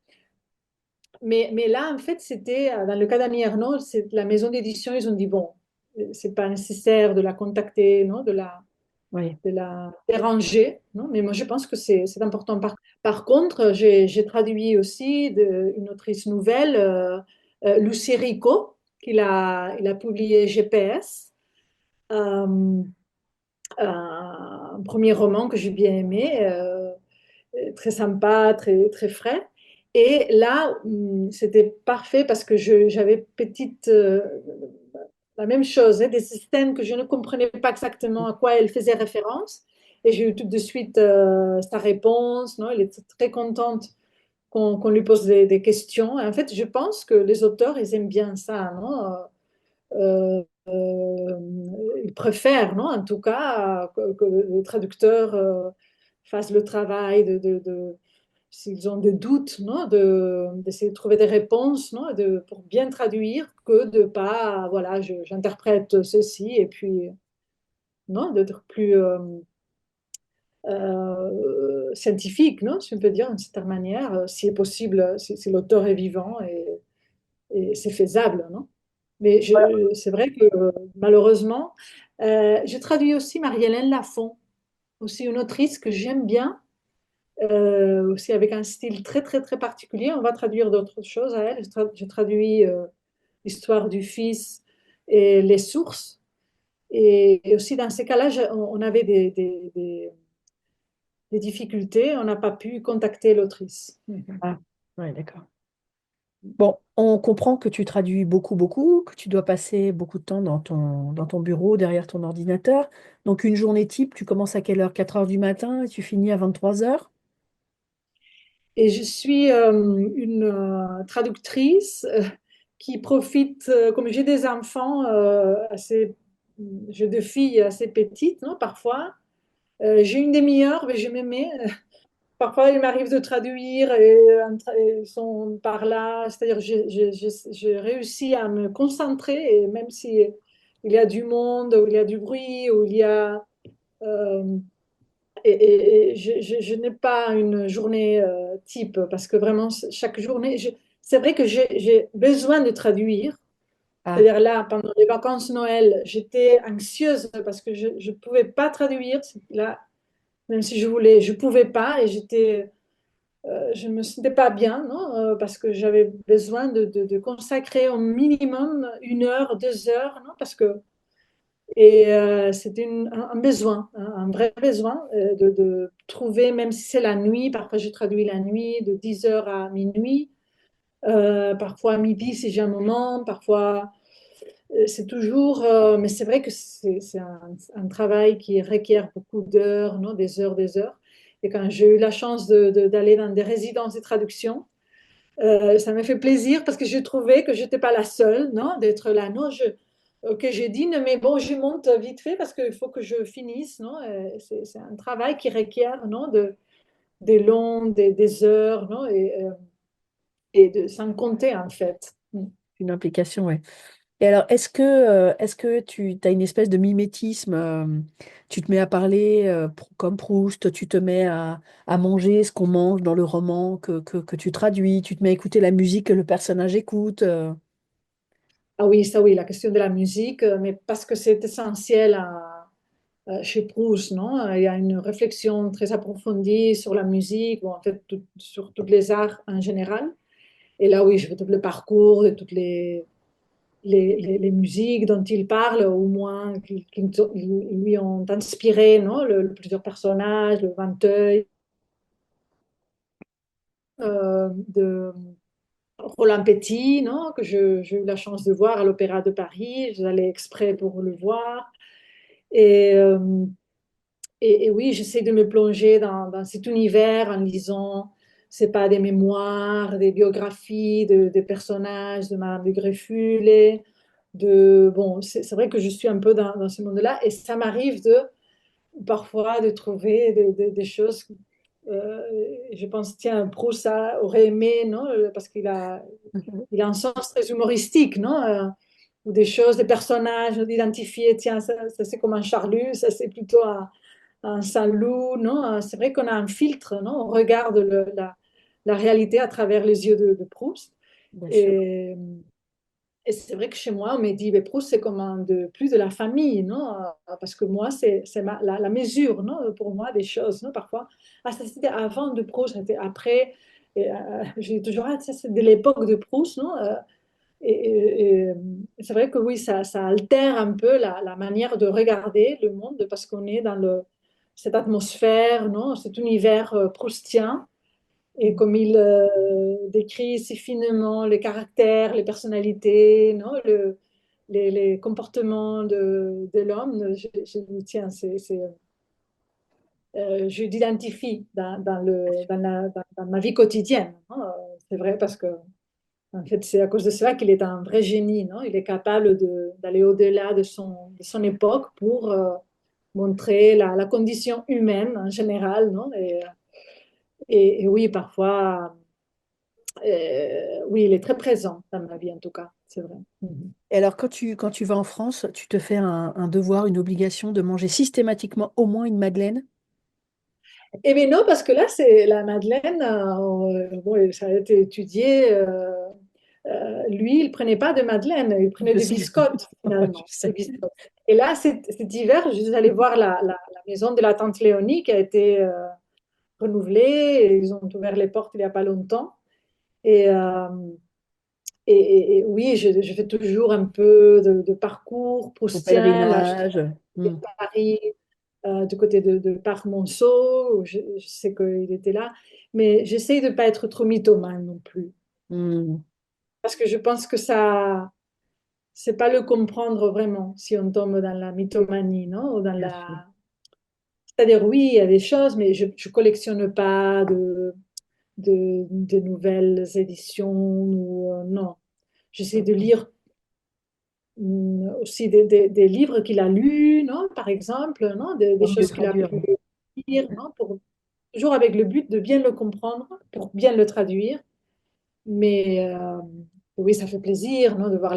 mais là, en fait, c'était, dans le cas d'Annie Ernaux, c'est la maison d'édition, ils ont dit, bon, c'est pas nécessaire de la contacter, non, Oui. de la déranger, non, mais moi, je pense que c'est important. Par contre, j'ai traduit aussi une autrice nouvelle, Lucie Rico, il a publié GPS, euh, un premier roman que j'ai bien aimé, très sympa, très frais. Et là, c'était parfait parce que j'avais la même chose, hein, des systèmes que je ne comprenais pas exactement à quoi elle faisait référence. Et j'ai eu tout de suite sa réponse. Non? Elle était très contente qu'on lui pose des questions. Et en fait, je pense que les auteurs, ils aiment bien ça. Non? Ils préfèrent, non? En tout cas, que le traducteur fasse le travail s'ils ont des doutes, non, d'essayer de trouver des réponses, non, pour bien traduire, que de pas, voilà, j'interprète ceci, et puis, non, d'être plus scientifique, non, si on peut dire d'une certaine manière, si est possible, si l'auteur est vivant et c'est faisable, non? Mais c'est vrai que malheureusement, je traduis aussi Marie-Hélène Lafon, aussi une autrice que j'aime bien, aussi avec un style très très très particulier. On va traduire d'autres choses à elle. Je traduis l'histoire du fils et les sources. Et aussi dans ces cas-là, on avait des difficultés. On n'a pas pu contacter l'autrice. Mhm. Ah, ouais, d'accord. Bon, on comprend que tu traduis beaucoup, beaucoup, que tu dois passer beaucoup de temps dans ton bureau, derrière ton ordinateur. Donc, une journée type, tu commences à quelle heure? 4 heures du matin et tu finis à 23 heures? Et je suis une traductrice qui profite, comme j'ai des enfants j'ai deux filles assez petites, non, parfois, j'ai une demi-heure, mais je me mets. Parfois, il m'arrive de traduire et ils sont par là, c'est-à-dire je réussis à me concentrer, et même si il y a du monde, ou il y a du bruit, ou il y a euh, et je n'ai pas une journée type parce que vraiment, chaque journée, c'est vrai que j'ai besoin de traduire. Ah, C'est-à-dire là, pendant les vacances Noël, j'étais anxieuse parce que je ne pouvais pas traduire. Là, même si je voulais, je ne pouvais pas et je ne me sentais pas bien, non. Parce que j'avais besoin de consacrer au minimum 1 heure, 2 heures, non, parce que c'était un besoin, un vrai besoin de trouver, même si c'est la nuit, parfois je traduis la nuit de 10 heures à minuit, parfois à midi si j'ai un moment, parfois c'est toujours, mais c'est vrai que c'est un travail qui requiert beaucoup d'heures, non, des heures, des heures. Et quand j'ai eu la chance d'aller dans des résidences de traduction, ça m'a fait plaisir parce que je trouvais que je n'étais pas la seule, non, d'être là. Non, que je dîne, mais bon, je monte vite fait parce qu'il faut que je finisse, non. C'est un travail qui requiert, non, des longs, des heures, non, et sans compter en fait. Mm. une implication, ouais. Et alors, est-ce que tu as une espèce de mimétisme, tu te mets à parler comme Proust, tu te mets à manger ce qu'on mange dans le roman que tu traduis, tu te mets à écouter la musique que le personnage écoute. Ah oui, ça oui, la question de la musique, mais parce que c'est essentiel chez Proust, non? Il y a une réflexion très approfondie sur la musique, bon, en fait, sur tous les arts en général. Et là, oui, je fais tout le parcours de toutes les musiques dont il parle, au moins qui lui ont inspiré, non? Plusieurs personnages, le Vinteuil, de Roland Petit, non? Que j'ai eu la chance de voir à l'Opéra de Paris. J'allais exprès pour le voir. Et, euh, et oui, j'essaie de me plonger dans cet univers en lisant, c'est pas des mémoires, des biographies de personnages, de Madame de Greffulé, bon, c'est vrai que je suis un peu dans ce monde-là et ça m'arrive parfois de trouver des choses. euh, je pense, tiens, Proust aurait aimé, non? Parce il a un sens très humoristique, non? Ou des choses, des personnages, d'identifier, tiens, ça c'est comme un charlus, ça c'est plutôt un Saint-Loup, non? C'est vrai qu'on a un filtre, non? On regarde la réalité à travers les yeux de Proust. Bien sûr. Et, et c'est vrai que chez moi, on me dit, mais Proust, c'est comme plus de la famille, non? Parce que moi, c'est la mesure, non? Pour moi, des choses, non? Parfois, ah, ça c'était avant de Proust, c'était après. Et, j'ai toujours, ah, ça c'est de l'époque de Proust, non? Et c'est vrai que oui, ça altère un peu la manière de regarder le monde parce qu'on est dans cette atmosphère, non? Cet univers proustien. Et comme il décrit si finement les caractères, les personnalités, non? Les comportements de l'homme, je dis, tiens, je l'identifie dans ma vie quotidienne, hein. C'est vrai parce que en fait, c'est à cause de cela qu'il est un vrai génie, non? Il est capable d'aller au-delà de son époque pour montrer la condition humaine en général, non? Et oui, parfois, oui, il est très présent dans ma vie en tout cas, c'est vrai. Mhm. Et alors, quand tu vas en France, tu te fais un devoir, une obligation de manger systématiquement au moins une madeleine? Eh bien non, parce que là, c'est la Madeleine, bon, ça a été étudié. lui, il prenait pas de madeleine, il prenait Je des sais, biscottes je finalement. Des sais. biscottes. Et là, cet hiver, je suis allée voir la maison de la tante Léonie qui a été renouvelée. Et ils ont ouvert les portes il n'y a pas longtemps. Et, et oui, je fais toujours un peu de parcours Au proustien. Là, je pèlerinage. suis Hmm, à Paris, du côté de Parc Monceau. Je sais qu'il était là. Mais j'essaye de ne pas être trop mythomane non plus. hmm, Parce que je pense que ça, c'est pas le comprendre vraiment si on tombe dans la mythomanie, non? Ou dans bien sûr. la... C'est-à-dire, oui, il y a des choses, mais je collectionne pas de nouvelles éditions ou non. J'essaie de Mhm. lire aussi des livres qu'il a lus, non? Par exemple, non? Des Pour mieux choses qu'il a traduire. pu lire, non? Toujours avec le but de bien le comprendre, pour bien le traduire. Mais oui, ça fait plaisir, non? De voir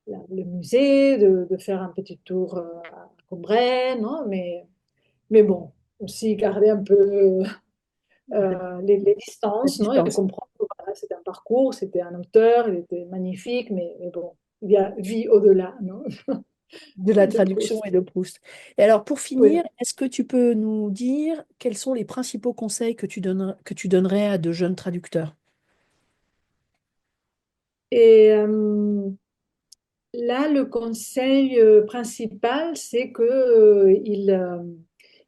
le musée, de faire un petit tour à Combray, non? Mais bon, aussi garder un peu les La distances, non? Et distance comprendre que voilà, c'était un parcours, c'était un auteur, il était magnifique, mais bon, il y a vie au-delà, non? de la De traduction Proust. et de Proust. Et alors, pour Oui. finir, est-ce que tu peux nous dire quels sont les principaux conseils que tu donnerais à de jeunes traducteurs? Et là, le conseil principal, c'est que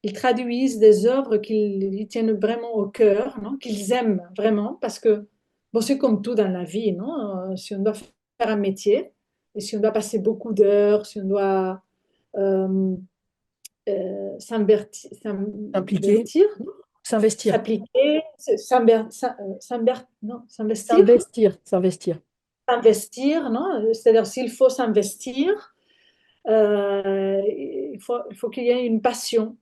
ils traduisent des œuvres qu'ils tiennent vraiment au cœur, non? Qu'ils aiment vraiment, parce que bon, c'est comme tout dans la vie, non? Si on doit faire un métier, et si on doit passer beaucoup d'heures, si on doit euh, S'impliquer, s'invertir, non? s'investir. S'appliquer, non, s'investir, S'investir. s'investir, non? C'est-à-dire s'il faut s'investir, il faut qu'il y ait une passion,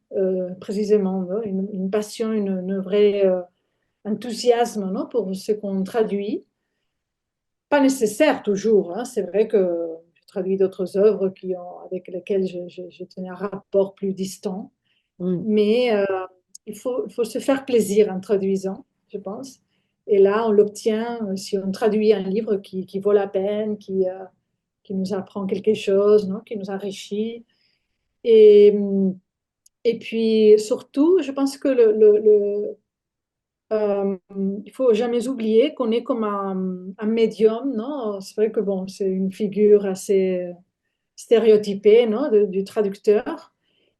précisément, non? Une passion, une vraie enthousiasme, non? Pour ce qu'on traduit. Pas nécessaire toujours, hein. C'est vrai que je traduis d'autres œuvres avec lesquelles je tenais un rapport plus distant, Mm. mais il faut se faire plaisir en traduisant, je pense. Et là, on l'obtient si on traduit un livre qui vaut la peine, qui nous apprend quelque chose, non? Qui nous enrichit. Et, et puis surtout, je pense que il faut jamais oublier qu'on est comme un médium, non? C'est vrai que bon, c'est une figure assez stéréotypée, non? Du traducteur,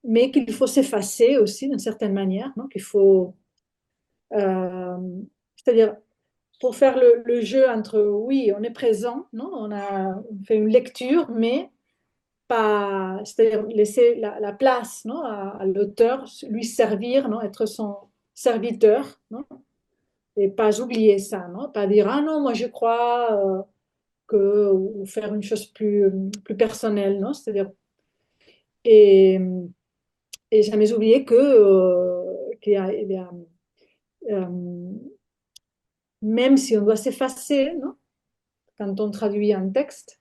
mais qu'il faut s'effacer aussi d'une certaine manière, non? Qu'il faut, euh, c'est-à-dire pour faire le jeu entre oui, on est présent, non? On fait une lecture, mais pas, c'est-à-dire laisser la place, non, à l'auteur, lui servir, non, être son serviteur, non, et pas oublier ça, non, pas dire ah non, moi je crois que ou faire une chose plus personnelle, non, c'est-à-dire et, et jamais oublier qu'il y a, euh, même si on doit s'effacer, non, quand on traduit un texte,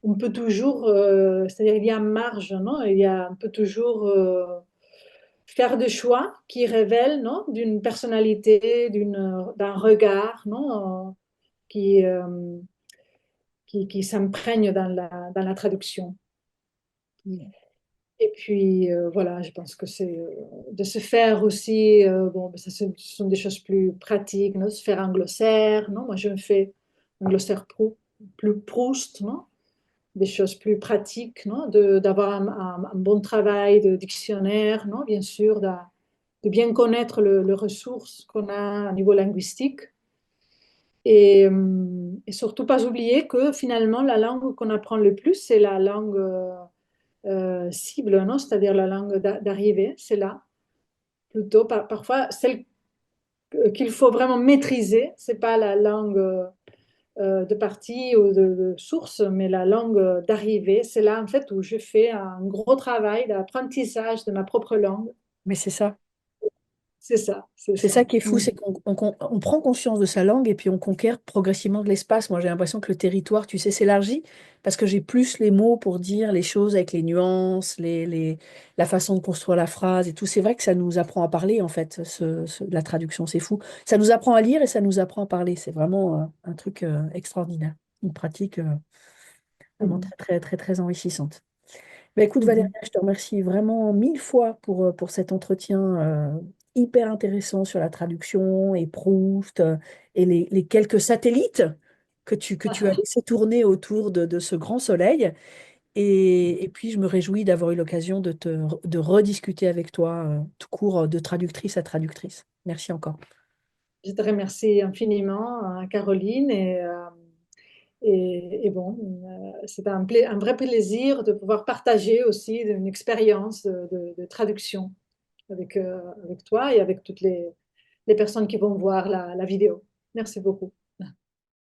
on peut toujours, c'est-à-dire il y a marge, non, on peut toujours faire des choix qui révèlent non, d'une personnalité, d'un regard non, qui, euh, qui s'imprègne dans la traduction. Mm. Et puis voilà, je pense que c'est de se faire aussi, bon, ben, ça, ce sont des choses plus pratiques, non, se faire un glossaire, non, moi je me fais un glossaire plus Proust, non, des choses plus pratiques, non, d'avoir un bon travail de dictionnaire, non, bien sûr, de bien connaître le ressource qu'on a au niveau linguistique et surtout pas oublier que finalement la langue qu'on apprend le plus, c'est la langue cible, non? C'est-à-dire la langue d'arrivée, c'est là. Plutôt parfois celle qu'il faut vraiment maîtriser, c'est pas la langue de partie ou de source, mais la langue d'arrivée, c'est là en fait où je fais un gros travail d'apprentissage de ma propre langue. Mais c'est ça. c'est ça, c'est C'est ça. ça qui est fou, Mm. c'est qu'on prend conscience de sa langue et puis on conquiert progressivement de l'espace. Moi, j'ai l'impression que le territoire, tu sais, s'élargit parce que j'ai plus les mots pour dire les choses avec les nuances, la façon de construire la phrase et tout. C'est vrai que ça nous apprend à parler, en fait, la traduction, c'est fou. Ça nous apprend à lire et ça nous apprend à parler. C'est vraiment un truc extraordinaire, une pratique vraiment Mhm. très, très, très, très enrichissante. Bah, écoute Valéria, Mhm. je te remercie vraiment mille fois pour cet entretien hyper intéressant sur la traduction et Proust et les quelques satellites que tu as laissé tourner autour de ce grand soleil. Et puis je me réjouis d'avoir eu l'occasion de rediscuter avec toi tout court de traductrice à traductrice. Merci encore. Je te remercie infiniment, Caroline, et bon, c'est un vrai plaisir de pouvoir partager aussi une expérience de traduction avec toi et avec toutes les personnes qui vont voir la vidéo. Merci beaucoup.